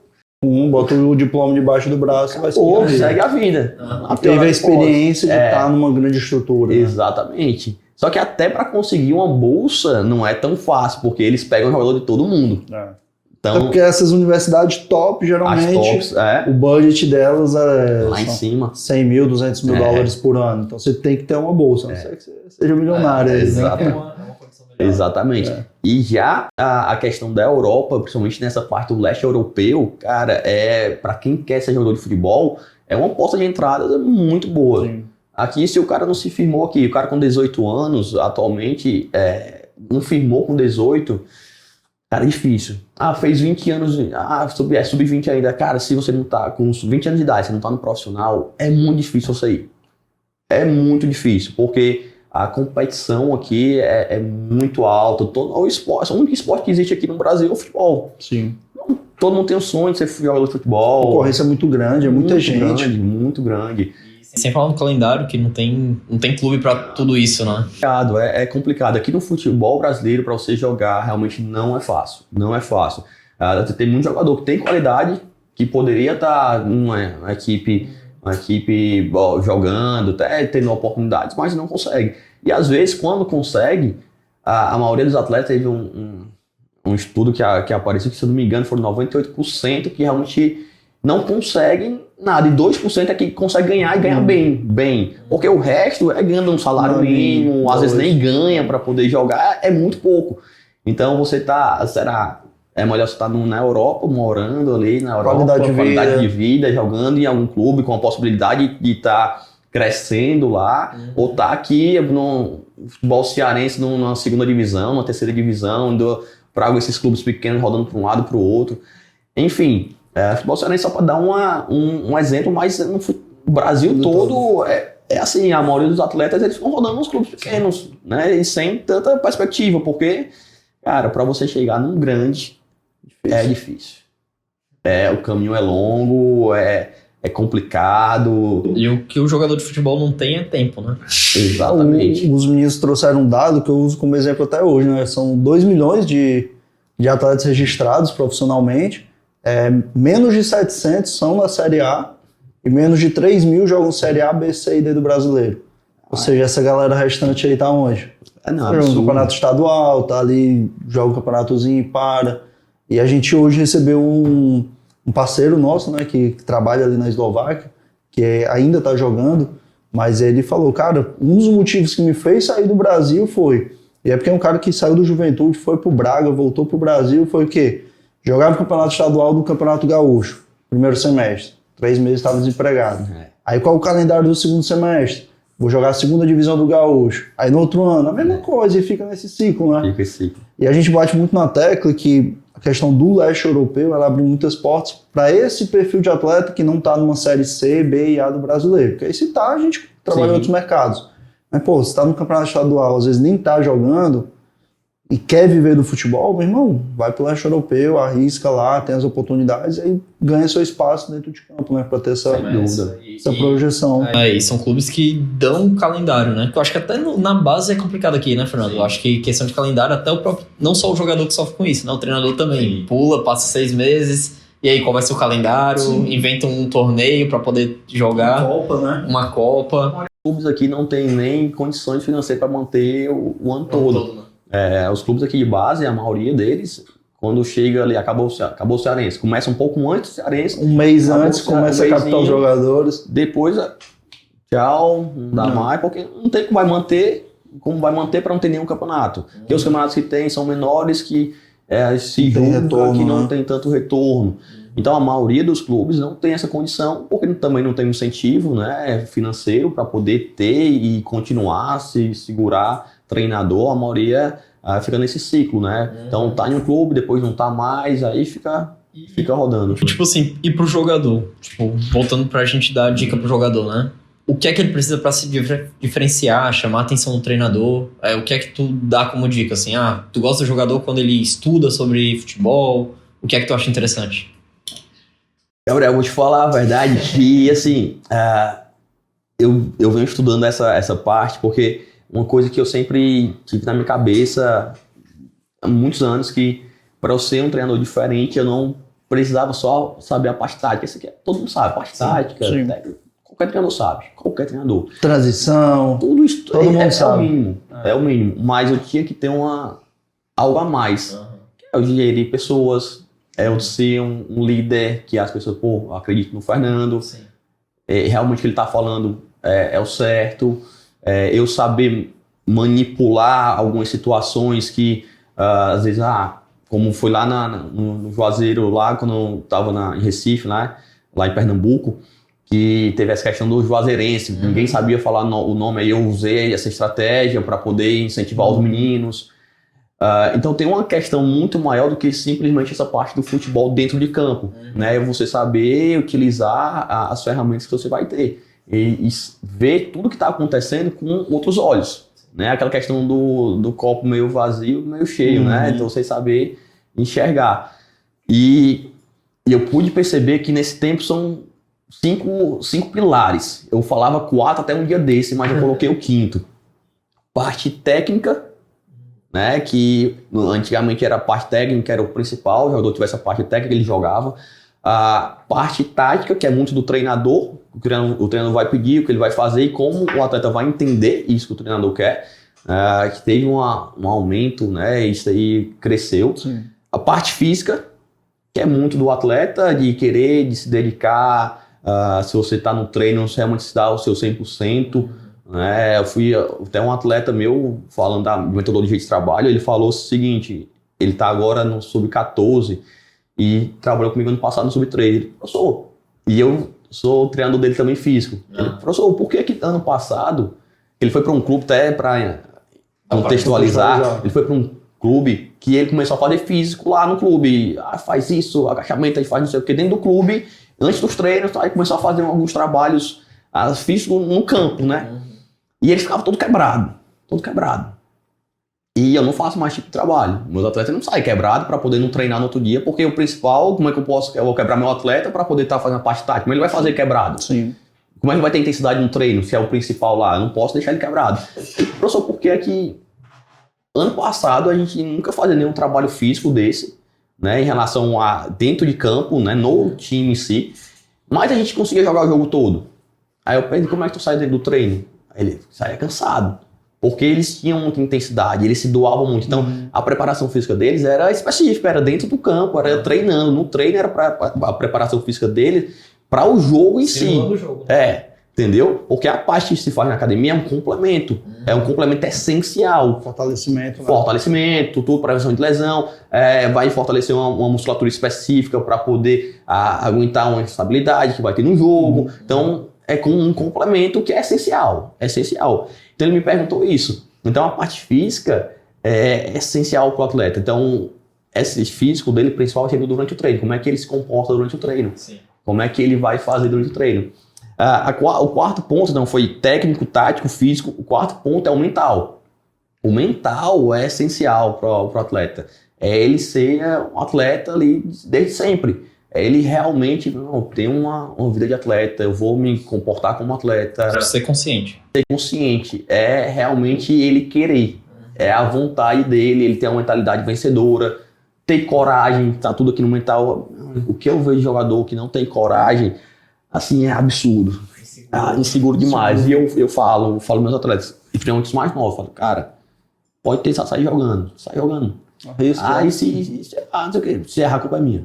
Speaker 1: bota o diploma debaixo do braço e vai
Speaker 3: segue a vida.
Speaker 1: Teve a experiência de estar numa grande estrutura.
Speaker 3: Exatamente. Né? Só que até para conseguir uma bolsa não é tão fácil, porque eles pegam o jogador de todo mundo. Então,
Speaker 1: porque essas universidades top, geralmente, o budget delas é
Speaker 3: lá em cima.
Speaker 1: 100 mil, 200 mil dólares por ano. Então você tem que ter uma bolsa, não sei que você seja milionário.
Speaker 3: Exatamente. E já a questão da Europa, principalmente nessa parte do leste europeu, cara, para quem quer ser jogador de futebol, é uma porta de entrada muito boa. Sim. Aqui, se o cara não se firmou aqui, o cara com 18 anos, atualmente, não firmou com 18, cara, é difícil. Fez 20 anos, sub-20 ainda. Cara, se você não tá com 20 anos de idade, você não tá no profissional, é muito difícil você ir. É muito difícil, porque a competição aqui é muito alta. O único esporte que existe aqui no Brasil é o futebol.
Speaker 1: Sim.
Speaker 3: Todo mundo tem o sonho de ser jogador de futebol.
Speaker 1: A concorrência é muito grande, muita gente.
Speaker 3: Muito grande.
Speaker 2: Sem falar no calendário, que não tem clube para tudo isso, né?
Speaker 3: É complicado. Aqui no futebol brasileiro, para você jogar, realmente não é fácil. Não é fácil. Tem muito jogador que tem qualidade, que poderia estar numa equipe jogando, até tendo oportunidades, mas não consegue. E às vezes, quando consegue, a maioria dos atletas teve um estudo que apareceu, que se eu não me engano, foram 98% que realmente não conseguem nada. E 2% é que consegue ganhar e ganhar bem. Porque o resto é ganhando um salário mínimo, às vezes nem ganha para poder jogar, é muito pouco. Então você é melhor você estar na Europa, morando ali na Europa, qualidade de vida, jogando em algum clube com a possibilidade de estar crescendo lá, ou estar aqui no futebol cearense numa segunda divisão, numa terceira divisão, indo para esses clubes pequenos rodando para um lado para o outro. Enfim, futebol cearense só para dar um exemplo, mas no Brasil todo é assim, a maioria dos atletas eles estão rodando nos clubes pequenos, né, e sem tanta perspectiva, porque, cara, para você chegar num grande é difícil. O caminho é longo, é complicado.
Speaker 2: E o que o jogador de futebol não tem é tempo, né?
Speaker 3: Exatamente.
Speaker 1: Os meninos trouxeram um dado que eu uso como exemplo até hoje, né? São 2 milhões de atletas registrados profissionalmente, menos de 700 são na Série A e menos de 3 mil jogam Série A, B, C e D do brasileiro. Ou seja, essa galera restante aí tá onde? Joga no campeonato estadual, tá ali, joga um campeonatozinho e para. E a gente hoje recebeu um parceiro nosso, né, que trabalha ali na Eslováquia, que ainda está jogando, mas ele falou, cara, um dos motivos que me fez sair do Brasil e é porque é um cara que saiu do Juventude, foi pro Braga, voltou pro Brasil, foi o quê? Jogava no campeonato estadual do Campeonato Gaúcho, primeiro semestre, 3 meses estava desempregado. Aí qual o calendário do segundo semestre? Vou jogar a segunda divisão do Gaúcho. Aí no outro ano, a mesma coisa, e fica nesse ciclo, né?
Speaker 3: Fica esse ciclo.
Speaker 1: E a gente bate muito na tecla que a questão do leste europeu, ela abre muitas portas para esse perfil de atleta que não está numa série C, B e A do brasileiro. Porque aí se tá, a gente trabalha em outros mercados. Mas, pô, se tá no campeonato estadual, às vezes nem tá jogando e quer viver do futebol, meu irmão, vai pro leste europeu, arrisca lá, tem as oportunidades e aí ganha seu espaço dentro de campo, né? Pra ter essa projeção.
Speaker 2: E são clubes que dão um calendário, né? Eu acho que até na base é complicado aqui, né, Fernando? Eu acho que questão de calendário, até o próprio, não só o jogador que sofre com isso, né? O treinador também pula, passa 6 meses, e aí qual vai ser o calendário? Inventa um torneio pra poder jogar. Uma Copa.
Speaker 3: Os clubes aqui não tem nem condições financeiras para manter o ano todo. Né? Os clubes aqui de base, a maioria deles, quando chega ali, acabou o Cearense. Começa um pouco antes do Cearense.
Speaker 1: Um mês
Speaker 3: Acabou
Speaker 1: antes
Speaker 3: o
Speaker 1: começa a captar os jogadores.
Speaker 3: Depois, tchau, não dá mais, porque não tem como vai manter para não ter nenhum campeonato. Porque os campeonatos que tem são menores que se juntam, que não tem tanto retorno. Então a maioria dos clubes não tem essa condição, porque também não tem um incentivo, né, financeiro para poder ter e continuar, se segurar treinador. A maioria fica nesse ciclo, né? Então tá em um clube, depois não tá mais, aí fica rodando.
Speaker 2: Tipo assim, e pro jogador? Tipo, voltando pra gente dar dica pro jogador, né? O que é que ele precisa pra se diferenciar, chamar a atenção do treinador? O que é que tu dá como dica? Assim, tu gosta do jogador quando ele estuda sobre futebol? O que é que tu acha interessante?
Speaker 3: Gabriel, eu vou te falar a verdade que, assim, eu venho estudando essa parte porque uma coisa que eu sempre tive na minha cabeça há muitos anos, que para eu ser um treinador diferente, eu não precisava só saber a parte tática. Isso aqui todo mundo sabe, parte tática, qualquer treinador sabe, qualquer treinador.
Speaker 1: Transição,
Speaker 3: tudo isso
Speaker 1: todo mundo sabe.
Speaker 3: É o mínimo, mas eu tinha que ter algo a mais. Que é eu gerir pessoas, eu ser um líder que as pessoas, eu acredito no Fernando, realmente o que ele está falando é o certo, eu saber manipular algumas situações que, às vezes, como foi lá no Juazeiro, lá quando eu estava em Recife, né, lá em Pernambuco, que teve essa questão do juazeirense, ninguém sabia falar o nome, aí eu usei essa estratégia para poder incentivar os meninos. Então tem uma questão muito maior do que simplesmente essa parte do futebol dentro de campo, né? Você saber utilizar as ferramentas que você vai ter e ver tudo que está acontecendo com outros olhos, né? Aquela questão do copo meio vazio, meio cheio, né? Então você saber enxergar. E eu pude perceber que nesse tempo são cinco pilares. Eu falava 4 até um dia desse, mas eu coloquei o 5º. Parte técnica, né, que antigamente era a parte técnica, era o principal, o jogador tivesse a parte técnica, ele jogava. A parte tática, que é muito do treinador, o treinador vai pedir, o que ele vai fazer e como o atleta vai entender isso que o treinador quer, que teve um aumento, né, isso aí cresceu. Sim. A parte física, que é muito do atleta, de querer, de se dedicar, se você está no treino, você realmente se dá o seu 100%. Eu fui até um atleta meu falando da metodologia de trabalho, ele falou o seguinte, ele está agora no Sub-14 e trabalhou comigo ano passado no Sub-13. Professor, e eu sou treinador dele também físico. Ele, professor, por que ano passado ele foi para um clube, até para contextualizar, ele foi para um clube que ele começou a fazer físico lá no clube, faz isso, agachamento, aí faz não sei o que, dentro do clube, antes dos treinos, aí começou a fazer alguns trabalhos físicos no campo, né? E ele ficava todo quebrado. E eu não faço mais tipo de trabalho. Meus atletas não saem quebrado para poder não treinar no outro dia, porque o principal, como é que eu vou quebrar meu atleta para poder estar fazendo a parte tática? Como ele vai fazer quebrado? Sim. Como é que ele vai ter intensidade no treino, se é o principal lá? Eu não posso deixar ele quebrado. Professor, por que é que ano passado a gente nunca fazia nenhum trabalho físico desse, né, em relação a dentro de campo, né, no time em si, mas a gente conseguia jogar o jogo todo? Aí eu perguntei, como é que tu sai do treino? Ele saía cansado, porque eles tinham muita intensidade, eles se doavam muito. Então, a preparação física deles era específica, era dentro do campo, era treinando. No treino era a preparação física deles para o jogo em si. Jogo. Entendeu? Porque a parte que se faz na academia é um complemento. É um complemento essencial. Fortalecimento, tudo, prevenção de lesão. Vai fortalecer uma musculatura específica para poder aguentar uma instabilidade que vai ter no jogo. Então, é com um complemento que é essencial. Então ele me perguntou isso. Então a parte física é essencial para o atleta. Então esse físico dele principal chega durante o treino. Como é que ele se comporta durante o treino? Sim. Como é que ele vai fazer durante o treino? O quarto ponto não foi técnico, tático, físico. O quarto ponto é o mental. O mental é essencial para o atleta. É ele ser um atleta ali desde sempre. Ele realmente tem uma vida de atleta, eu vou me comportar como atleta.
Speaker 2: Ser consciente.
Speaker 3: Ser consciente é realmente ele querer, é a vontade dele, ele tem uma mentalidade vencedora, ter coragem, tá tudo aqui no mental. O que eu vejo de jogador que não tem coragem, assim, é absurdo. Inseguro demais. E eu falo meus atletas, e principalmente os mais novos, falo, cara, pode tentar sair jogando.
Speaker 1: Isso,
Speaker 3: Aí se errar, não sei o quê. Se errar, a culpa é minha.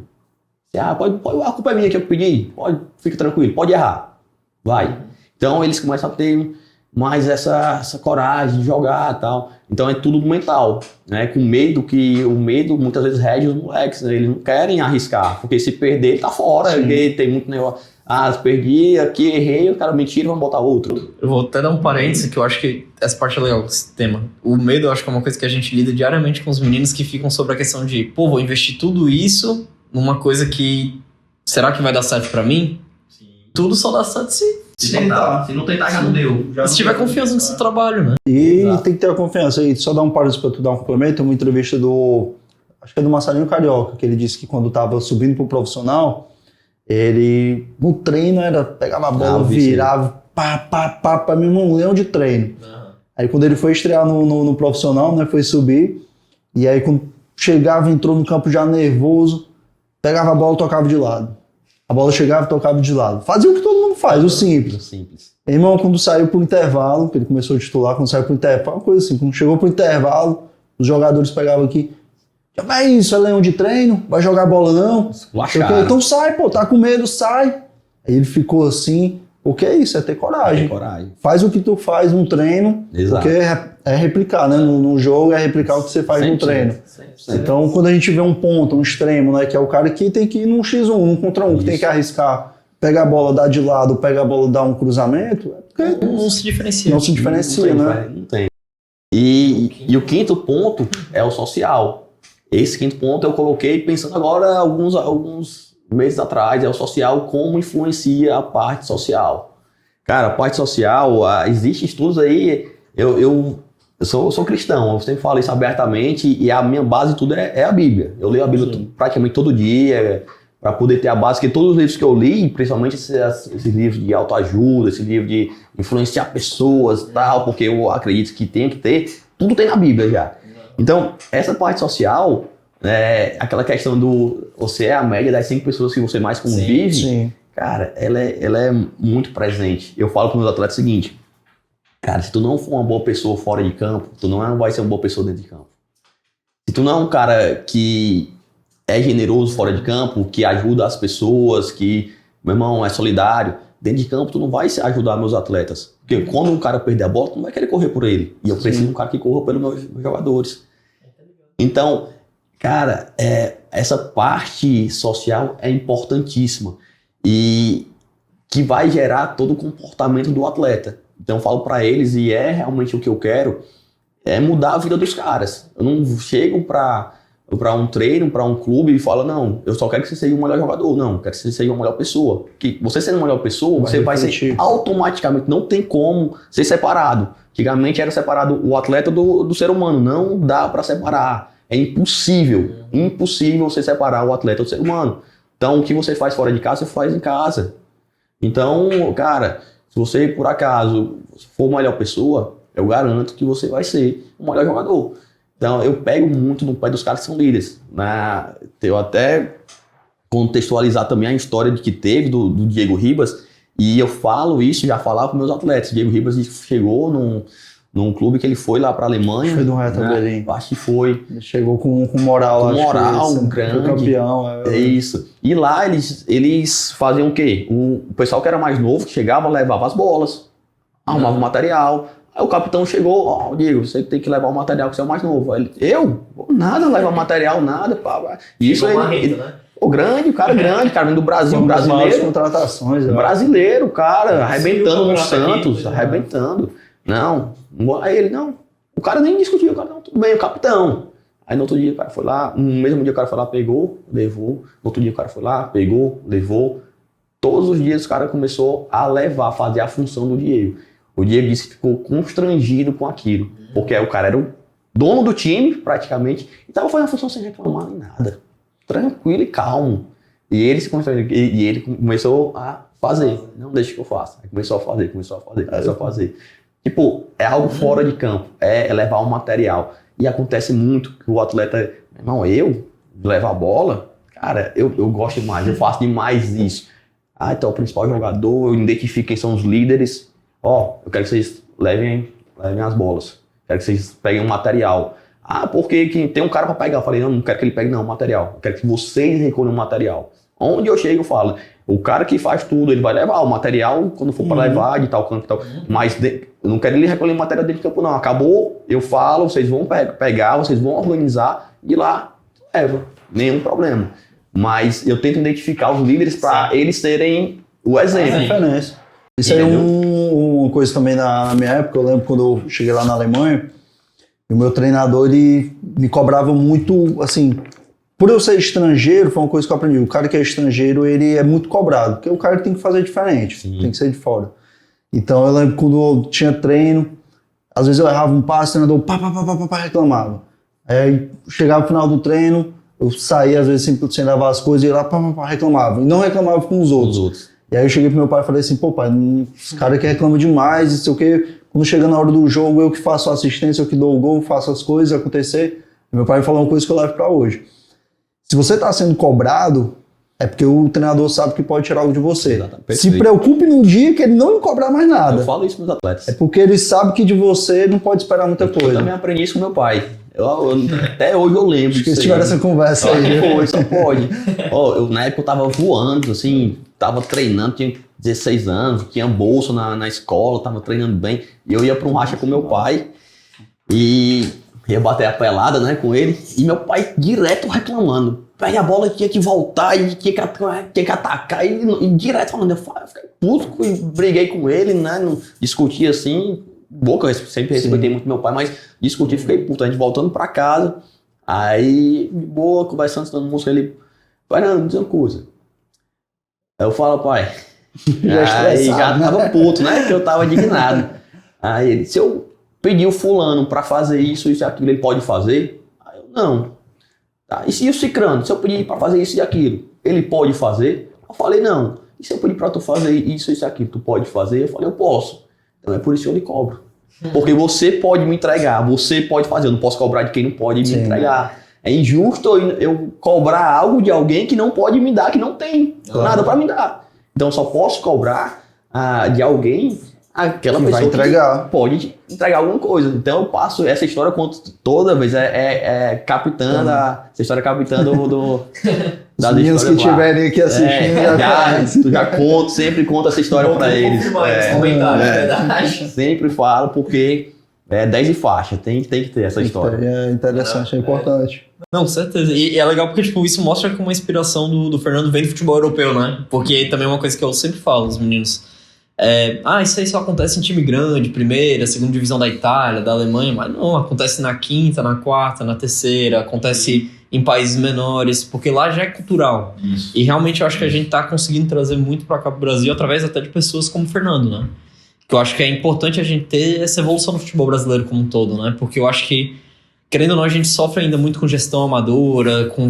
Speaker 3: Se errar, a culpa é minha que eu pedi. Fica tranquilo, pode errar. Vai. Então eles começam a ter mais essa coragem de jogar e tal. Então é tudo mental, né? Com medo, que o medo muitas vezes rege os moleques, né? Eles não querem arriscar, porque se perder, tá fora. Tem muito negócio. Se perdi aqui, errei, o cara mentira, vamos botar outro.
Speaker 2: Eu vou até dar um parêntese, que eu acho que essa parte é legal, esse tema. O medo, eu acho que é uma coisa que a gente lida diariamente com os meninos que ficam sobre a questão de, pô, vou investir tudo isso numa coisa que, será que vai dar certo pra mim? Sim. Tudo só dá certo se tentar.
Speaker 3: Se não tentar, já não deu.
Speaker 2: Se tiver confiança no seu trabalho, né?
Speaker 1: E tem que ter a confiança. E só dar um parênteses pra tu dar um complemento, uma entrevista acho que é do Marcelinho Carioca, que ele disse que quando tava subindo pro profissional, ele, no treino, pegava a bola, virava, pá, mesmo um leão de treino. Aí quando ele foi estrear no profissional, né, foi subir, e aí quando chegava, entrou no campo já nervoso, pegava a bola e tocava de lado. A bola chegava e tocava de lado. Fazia o que todo mundo faz, o simples. Irmão, quando saiu pro intervalo, que ele começou a titular, quando saiu pro intervalo, uma coisa assim, quando chegou pro intervalo, os jogadores pegavam aqui, é isso, é leão de treino, vai jogar bola não? Então sai, pô, tá com medo, sai. Aí ele ficou assim, porque é isso, é ter coragem. Faz o que tu faz no treino, porque é replicar, né? No jogo é replicar o que você faz no treino. 100%. Então, quando a gente vê um ponto, um extremo, né? Que é o cara que tem que ir num X1, um contra um, que tem que arriscar, pega a bola, dá de lado, pega a bola, dá um cruzamento,
Speaker 2: não se diferencia.
Speaker 1: Não se diferencia, né?
Speaker 3: Não tem. E o quinto ponto é o social. Esse quinto ponto eu coloquei pensando agora alguns meses atrás, é o social, como influencia a parte social. Cara, a parte social, existem estudos aí, eu sou cristão, eu sempre falo isso abertamente, e a minha base de tudo é a Bíblia. Eu leio a Bíblia praticamente todo dia, para poder ter a base, porque todos os livros que eu li, principalmente esses livros de autoajuda, esse livro de influenciar pessoas e tal, porque eu acredito que tem que ter, tudo tem na Bíblia já. Então, essa parte social, aquela questão você é a média das 5 pessoas que você mais convive, cara, ela é muito presente. Eu falo para os meus atletas o seguinte, cara, se tu não for uma boa pessoa fora de campo, tu não vai ser uma boa pessoa dentro de campo. Se tu não é um cara que é generoso fora de campo, que ajuda as pessoas, que, meu irmão, é solidário, dentro de campo tu não vai ajudar meus atletas. Porque quando um cara perder a bola, tu não vai querer correr por ele. E eu preciso de um cara que corra pelos meus jogadores. Então, cara, essa parte social é importantíssima e que vai gerar todo o comportamento do atleta. Então eu falo para eles, e é realmente o que eu quero, é mudar a vida dos caras. Eu não chego para um treino, para um clube e falo, não, eu só quero que você seja o melhor jogador. Não, eu quero que você seja uma melhor pessoa. Que você sendo uma melhor pessoa, você vai ser automaticamente, não tem como ser separado. Antigamente era separado o atleta do ser humano, não dá para separar. É impossível você separar o atleta do ser humano. Então, o que você faz fora de casa, você faz em casa. Então, cara, se você, por acaso, for a melhor pessoa, eu garanto que você vai ser o melhor jogador. Então, eu pego muito no pé dos caras que são líderes. Eu até contextualizar também a história que teve do Diego Ribas, e eu falo isso, já falava para meus atletas. Diego Ribas chegou num clube que ele foi lá para a Alemanha.
Speaker 1: Foi do Hertha Berlim.
Speaker 3: Acho que foi.
Speaker 1: Ele chegou com moral lá.
Speaker 3: Com moral,
Speaker 1: Foi
Speaker 3: grande.
Speaker 1: campeão.
Speaker 3: É isso. E lá eles faziam o quê? O pessoal que era mais novo, que chegava, levava as bolas, arrumava o material. Aí o capitão chegou, Diego, você tem que levar o material que você é o mais novo. Aí eu? Nada, levar material, nada. Pá. Isso aí. Né? O cara vindo do Brasil, brasileiro.
Speaker 1: Contratações.
Speaker 3: Brasileiro, cara, arrebentando no Santos, arrebentando. Não, aí ele, não, o cara nem discutiu, o cara, não, tudo bem, o capitão. Aí no outro dia o cara foi lá, no mesmo dia o cara foi lá, pegou, levou. No outro dia o cara foi lá, pegou, levou. Todos os dias o cara começou a levar, fazer a função do Diego. O Diego disse que ficou constrangido com aquilo, porque o cara era o dono do time, praticamente, e tava fazendo a função sem reclamar nem nada. Tranquilo e calmo. E ele se constrangeu, e ele começou a fazer. Não deixa que eu faça. Aí começou a fazer. Tipo, é algo fora de campo, é levar o material. E acontece muito que o atleta, meu irmão, eu levar a bola, cara, eu gosto demais, eu faço demais isso. Então o principal jogador, eu identifico quem são os líderes. Eu quero que vocês levem as bolas, quero que vocês peguem o material. Porque tem um cara pra pegar. Eu falei, não quero que ele pegue não, o material. Eu quero que vocês recolham o material. Onde eu chego, eu falo, o cara que faz tudo, ele vai levar o material quando for para levar de tal campo e tal. Mas eu não quero ele recolher o material dentro do campo, não. Acabou, eu falo, vocês vão pegar, vocês vão organizar e lá leva. Nenhum problema. Mas eu tento identificar os líderes para eles serem o exemplo.
Speaker 1: Referência. Isso aí é uma coisa também na minha época. Eu lembro quando eu cheguei lá na Alemanha, o meu treinador, ele me cobrava muito, assim, por eu ser estrangeiro, foi uma coisa que eu aprendi. O cara que é estrangeiro, ele é muito cobrado, porque o cara tem que fazer diferente, tem que ser de fora. Então eu lembro quando eu tinha treino, às vezes eu errava um passo, o treinador reclamava. Aí chegava no final do treino, eu saía às vezes sem levar as coisas e lá reclamava. E não reclamava com os outros. E aí eu cheguei pro meu pai e falei assim, pô pai, esse cara aqui reclama demais, não sei o quê. Quando chega na hora do jogo, eu que faço a assistência, eu que dou o gol, faço as coisas acontecer. E meu pai falou uma coisa que eu levo pra hoje. Se você está sendo cobrado, é porque o treinador sabe que pode tirar algo de você. Se preocupe num dia que ele não lhe cobrar mais nada.
Speaker 3: Eu falo isso para os atletas.
Speaker 1: É porque ele sabe que de você não pode esperar muita coisa.
Speaker 3: Eu também aprendi isso com meu pai. Até hoje eu lembro.
Speaker 1: Acho que eles tiveram essa conversa aí.
Speaker 3: Só pode. Na época eu tava voando, assim, tava treinando, tinha 16 anos, tinha bolsa na escola, tava treinando bem. E eu ia para um racha com meu pai e ia bater a pelada, né, com ele, e meu pai direto reclamando. Perde a bola, tinha que voltar, e tinha que atacar, e direto falando. Eu fiquei puto, briguei com ele, né, não discuti assim, boca, eu sempre respeitei muito meu pai, mas discuti, fiquei puto. A gente voltando pra casa, aí, boa, conversando, estudando música, ele, Fernando, diz uma coisa. Aí eu falo, pai, aí já tava puto, né, que eu tava indignado. Aí ele, se eu pedir o fulano pra fazer isso e aquilo, ele pode fazer? Aí eu, não. Tá. E se o cicrano, se eu pedir pra fazer isso e aquilo, ele pode fazer? Eu falei, não. E se eu pedir pra tu fazer isso e aquilo, tu pode fazer? Eu falei, eu posso. Então é por isso que eu lhe cobro. Porque você pode me entregar, você pode fazer, eu não posso cobrar de quem não pode me entregar. É injusto eu cobrar algo de alguém que não pode me dar, que não tem nada pra me dar. Então eu só posso cobrar de alguém, aquela
Speaker 1: que
Speaker 3: pessoa
Speaker 1: vai entregar.
Speaker 3: Que pode entregar alguma coisa. Então eu passo essa história, eu conto toda vez, capitã essa história capitã
Speaker 1: das meninas que estiverem aqui assistindo.
Speaker 3: Já conto, sempre conto essa história pra eles.
Speaker 2: Verdade.
Speaker 3: Sempre falo, porque 10 de faixa, tem que ter essa história.
Speaker 1: É interessante, é importante.
Speaker 2: Não, com certeza. E é legal porque, tipo, isso mostra que uma inspiração do Fernando vem do futebol europeu, né? Porque também é uma coisa que eu sempre falo, os meninos. Isso aí só acontece em time grande, primeira, segunda divisão da Itália, da Alemanha, mas não, acontece na quinta, na quarta, na terceira, acontece em países menores, porque lá já é cultural. Isso. E realmente eu acho que a gente tá conseguindo trazer muito para cá pro Brasil, através até de pessoas como o Fernando, né? Que eu acho que é importante a gente ter essa evolução no futebol brasileiro como um todo, né? Porque eu acho que, querendo ou não, a gente sofre ainda muito com gestão amadora, com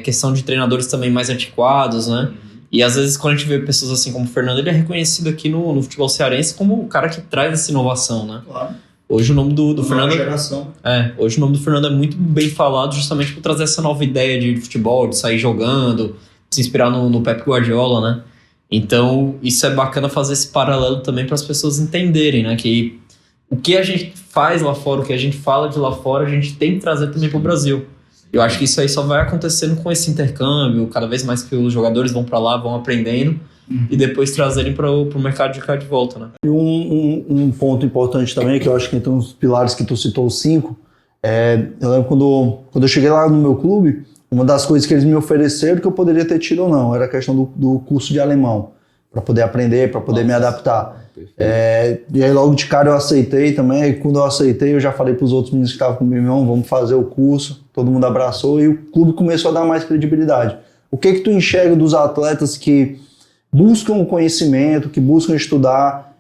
Speaker 2: questão de treinadores também mais antiquados, né? E às vezes quando a gente vê pessoas assim como o Fernando, ele é reconhecido aqui no futebol cearense como o cara que traz essa inovação, né? Claro. Hoje o nome do Fernando... hoje o nome do Fernando é muito bem falado justamente por trazer essa nova ideia de futebol, de sair jogando, de se inspirar no Pep Guardiola, né? Então isso é bacana fazer esse paralelo também para as pessoas entenderem, né? Que o que a gente faz lá fora, o que a gente fala de lá fora, a gente tem que trazer também para o Brasil. Eu acho que isso aí só vai acontecendo com esse intercâmbio, cada vez mais que os jogadores vão para lá, vão aprendendo e depois trazerem para o mercado de cá de volta, né?
Speaker 1: E um ponto importante também, que eu acho que entre os pilares que tu citou, os 5, eu lembro quando eu cheguei lá no meu clube, uma das coisas que eles me ofereceram que eu poderia ter tido ou não, era a questão do curso de alemão, para poder aprender, para poder me adaptar. E aí logo de cara eu aceitei também, e quando eu aceitei eu já falei para os outros meninos que estavam comigo, irmão, vamos fazer o curso, todo mundo abraçou e o clube começou a dar mais credibilidade. O que tu enxerga dos atletas que buscam conhecimento, que buscam estudar,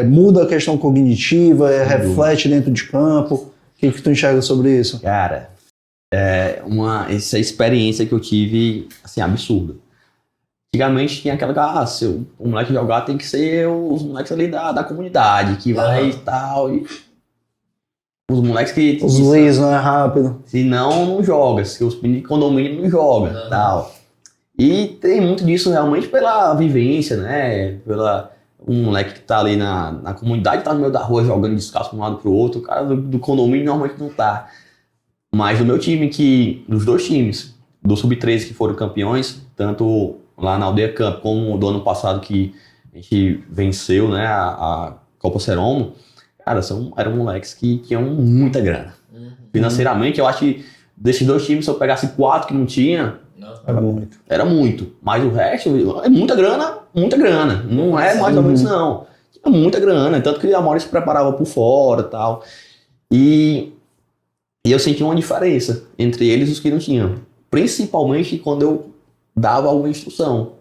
Speaker 1: muda a questão cognitiva, reflete dentro de campo? O que tu enxerga sobre isso?
Speaker 3: Cara, essa experiência que eu tive, assim, absurda. Antigamente tinha aquela se o moleque jogar tem que ser os moleques ali da comunidade, que vai e tal. E os moleques que...
Speaker 1: Os Luiz não é rápido.
Speaker 3: Se não joga. Se os meninos de condomínio não jogam e tal. E tem muito disso realmente pela vivência, né? Um moleque que tá ali na comunidade, tá no meio da rua jogando descalço de um lado pro outro. O cara do condomínio normalmente não tá. Mas do meu time, dos dois times, do Sub-13 que foram campeões, tanto lá na Aldeia Camp como do ano passado que a gente venceu, né, a Copa Seromo, cara, eram moleques que tinham muita grana. Financeiramente, eu acho que desses dois times, se eu pegasse 4 que não tinha,
Speaker 1: Era muito.
Speaker 3: era muito. Mas o resto é muita grana. Não é mais ou menos, não. Tinha muita grana. Tanto que a maioria se preparava por fora e tal. E eu senti uma diferença entre eles e os que não tinham. Principalmente quando eu dava alguma instrução.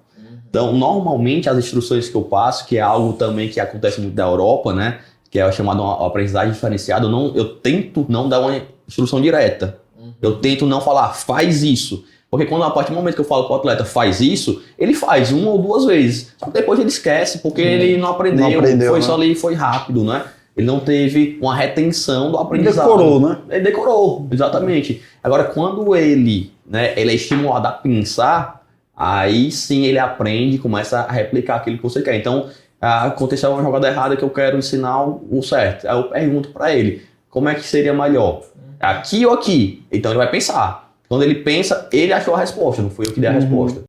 Speaker 3: Então, normalmente, as instruções que eu passo, que é algo também que acontece muito da Europa, né? Que é chamado uma aprendizagem diferenciada, eu tento não dar uma instrução direta. Eu tento não falar, faz isso. Porque quando a partir do momento que eu falo para o atleta, faz isso, ele faz 1 ou 2 vezes. Só que depois ele esquece, porque ele não aprendeu foi, né? Só ali, foi rápido, né? Ele não teve uma retenção do aprendizado.
Speaker 1: Decorou, né?
Speaker 3: Ele decorou, exatamente. Agora, quando ele é estimulado a pensar, aí sim ele aprende e começa a replicar aquilo que você quer. Então, aconteceu uma jogada errada que eu quero ensinar o certo. Aí eu pergunto para ele, como é que seria melhor? Aqui ou aqui? Então ele vai pensar. Quando ele pensa, ele achou a resposta, não foi eu que dei a resposta.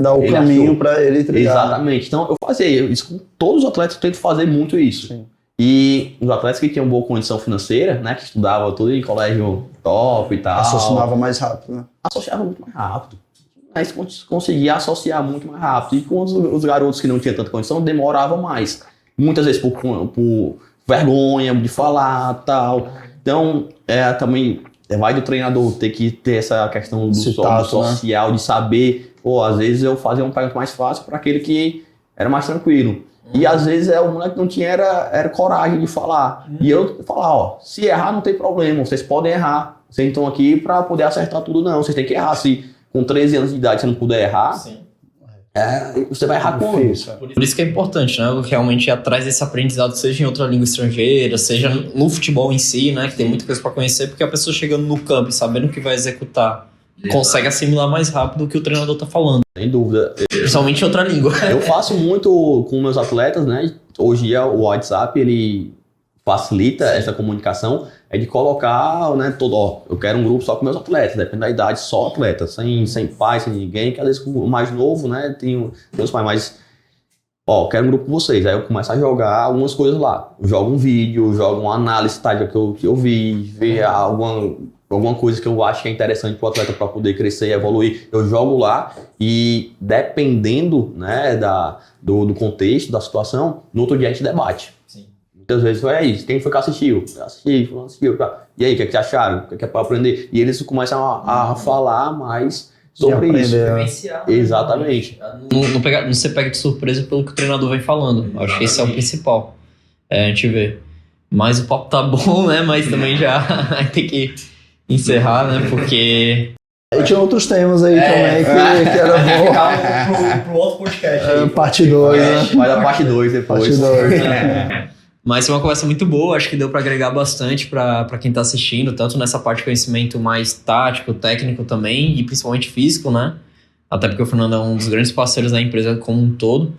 Speaker 1: Dá o caminho para ele trilhar.
Speaker 3: Exatamente. Então eu fazia isso com todos os atletas, eu tento fazer muito isso.
Speaker 1: Sim.
Speaker 3: E os atletas que tinham boa condição financeira, né, que estudavam tudo em colégio top e tal.
Speaker 1: Associava mais rápido, né?
Speaker 3: Associava muito mais rápido. Mas conseguia associar muito mais rápido. E com os garotos que não tinham tanta condição, demorava mais. Muitas vezes por vergonha de falar tal. Então, também vai do treinador ter que ter essa questão do social, né? De saber, às vezes eu fazia um pergunta mais fácil para aquele que era mais tranquilo. E às vezes o moleque não tinha era coragem de falar. E eu falar, se errar não tem problema, vocês podem errar. Vocês estão aqui para poder acertar tudo, não. Vocês têm que errar. Se com 13 anos de idade você não puder errar, você vai errar com isso.
Speaker 2: Por isso que é importante, né? Realmente ir atrás desse aprendizado, seja em outra língua estrangeira, seja no futebol em si, né? Que tem muita coisa para conhecer, porque a pessoa chegando no campo e sabendo o que vai executar, consegue assimilar mais rápido o que o treinador tá falando.
Speaker 3: Sem dúvida.
Speaker 2: Principalmente em outra língua.
Speaker 3: Eu faço muito com meus atletas, né? Hoje o WhatsApp, ele facilita essa comunicação, de colocar, né, eu quero um grupo só com meus atletas, depende da idade, só atletas, sem pai, sem ninguém, que às vezes o mais novo, né, tem os pais, mas, quero um grupo com vocês, aí eu começo a jogar algumas coisas lá, eu jogo um vídeo, jogo uma análise tática que eu vi, ver alguma coisa que eu acho que é interessante para o atleta para poder crescer e evoluir, eu jogo lá e dependendo, né, do contexto, da situação, no outro dia a gente debate.
Speaker 2: Sim.
Speaker 3: Muitas vezes foi isso, quem foi que assistiu? Assistiu. E aí, o que é que acharam? O que é para aprender? E eles começam a falar mais sobre isso. Exatamente.
Speaker 2: Não ser pega de surpresa pelo que o treinador vem falando. Acho que esse é o principal. A gente vê. Mas o papo tá bom, né? Mas também já vai ter que encerrar, né? Porque...
Speaker 1: E tinha outros temas aí também que era bom.
Speaker 2: Ficar pro outro podcast.
Speaker 1: Parte 2, né?
Speaker 3: Vai dar parte 2 depois.
Speaker 1: Parte 2.
Speaker 2: Mas foi uma conversa muito boa, acho que deu para agregar bastante para quem está assistindo, tanto nessa parte de conhecimento mais tático, técnico também, e principalmente físico, né? Até porque o Fernando é um dos grandes parceiros da empresa como um todo.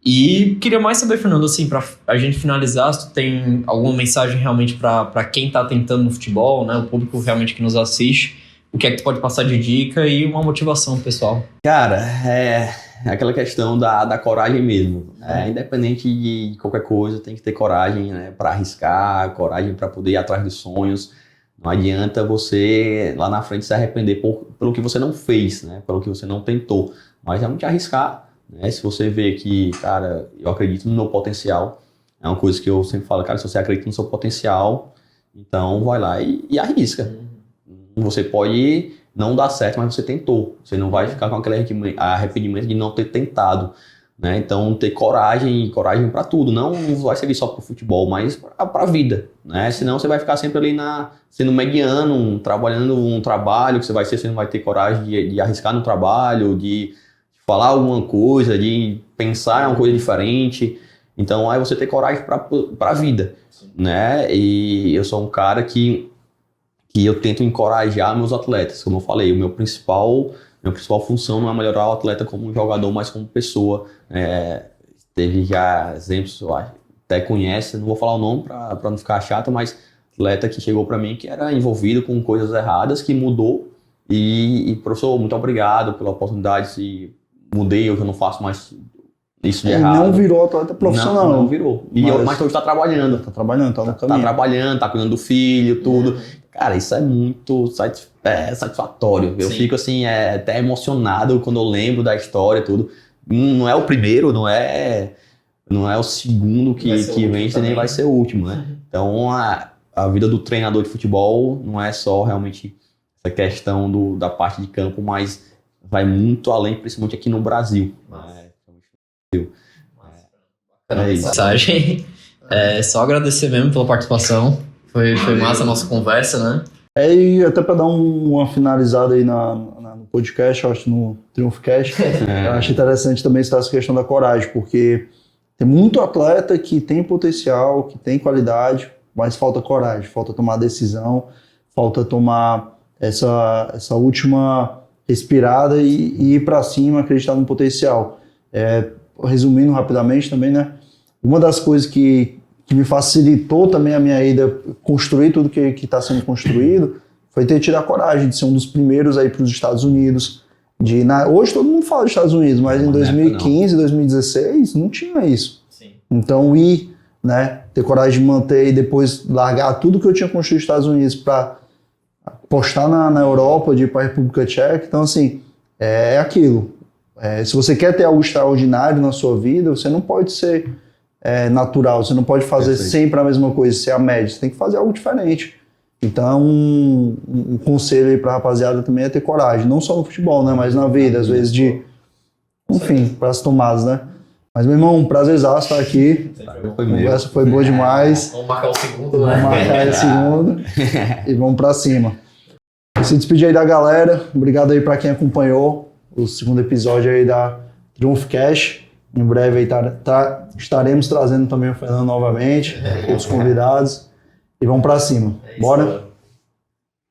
Speaker 2: E queria mais saber, Fernando, assim, para a gente finalizar, se tu tem alguma mensagem realmente para quem está tentando no futebol, né? O público realmente que nos assiste, o que é que tu pode passar de dica e uma motivação pessoal.
Speaker 3: Cara, é aquela questão da coragem mesmo. Independente de qualquer coisa, tem que ter coragem, né, para arriscar, coragem para poder ir atrás dos sonhos. Não adianta você lá na frente se arrepender pelo que você não fez, né, pelo que você não tentou. Mas realmente arriscar, né, se você vê que, cara, eu acredito no meu potencial, é uma coisa que eu sempre falo, cara, se você acredita no seu potencial, então vai lá e arrisca. Você pode não dar certo, mas você tentou. Você não vai ficar com aquele arrependimento de não ter tentado, né? Então, ter coragem para tudo. Não vai servir só para o futebol, mas para a vida, né? Senão você vai ficar sempre ali sendo mediano, trabalhando um trabalho que você não vai ter coragem de arriscar no trabalho, de falar alguma coisa, de pensar em uma coisa diferente. Então, aí você ter coragem para a vida, né? E eu sou um cara que eu tento encorajar meus atletas. Como eu falei, minha principal função não é melhorar o atleta como jogador, mas como pessoa. Teve já exemplos, eu acho, até conhece, não vou falar o nome para não ficar chato, mas atleta que chegou para mim que era envolvido com coisas erradas, que mudou. E professor, muito obrigado pela oportunidade. Se mudei, eu já não faço mais isso de errado.
Speaker 1: Não virou atleta profissional.
Speaker 3: Não virou. Mas hoje tá trabalhando.
Speaker 1: Tá trabalhando, tá no
Speaker 3: Tá
Speaker 1: caminho.
Speaker 3: trabalhando, tá cuidando do filho, tudo. Cara, isso é muito satisfatório. Eu
Speaker 2: Sim.
Speaker 3: fico assim, até emocionado quando eu lembro da história, tudo. Não é o primeiro, não é o segundo
Speaker 2: Vai ser o
Speaker 3: que
Speaker 2: último
Speaker 3: vence, nem
Speaker 2: também.
Speaker 3: vai ser o último, né? Então, a vida do treinador de futebol não é só realmente essa questão da parte de campo, mas vai muito além, principalmente aqui no Brasil. É isso.
Speaker 2: Mensagem. Só agradecer mesmo pela participação. Foi massa a nossa conversa, né?
Speaker 1: E até para dar uma finalizada aí no podcast, eu acho, no TriunfoCast, eu acho interessante também citar essa questão da coragem, porque tem muito atleta que tem potencial, que tem qualidade, mas falta coragem, falta tomar decisão, falta tomar essa última respirada e ir para cima, acreditar no potencial. Resumindo rapidamente também, né? Uma das coisas que me facilitou também a minha ida construir tudo que está sendo construído foi ter tido a coragem de ser um dos primeiros aí para os Estados Unidos. Hoje todo mundo fala dos Estados Unidos, mas em 2015, 2016 não tinha isso.
Speaker 2: Sim.
Speaker 1: Então ir, né, ter coragem de manter e depois largar tudo que eu tinha construído nos Estados Unidos para postar na Europa, de ir para a República Tcheca. Então assim, é aquilo. Se você quer ter algo extraordinário na sua vida, você não pode ser natural, você não pode fazer sempre a mesma coisa, ser a média, você tem que fazer algo diferente. Então, um conselho aí pra rapaziada também é ter coragem, não só no futebol, né, mas na vida, às vezes enfim, para as tomadas, né. Mas, meu irmão, um prazerzaço estar aqui, a conversa foi boa demais.
Speaker 2: Vamos marcar o segundo, né?
Speaker 1: Vamos marcar o segundo e vamos pra cima. Se despedir aí da galera, obrigado aí pra quem acompanhou o segundo episódio aí da TriunfoCast. Em breve aí estaremos trazendo também o Fernando novamente, outros convidados. E vamos pra cima. Bora?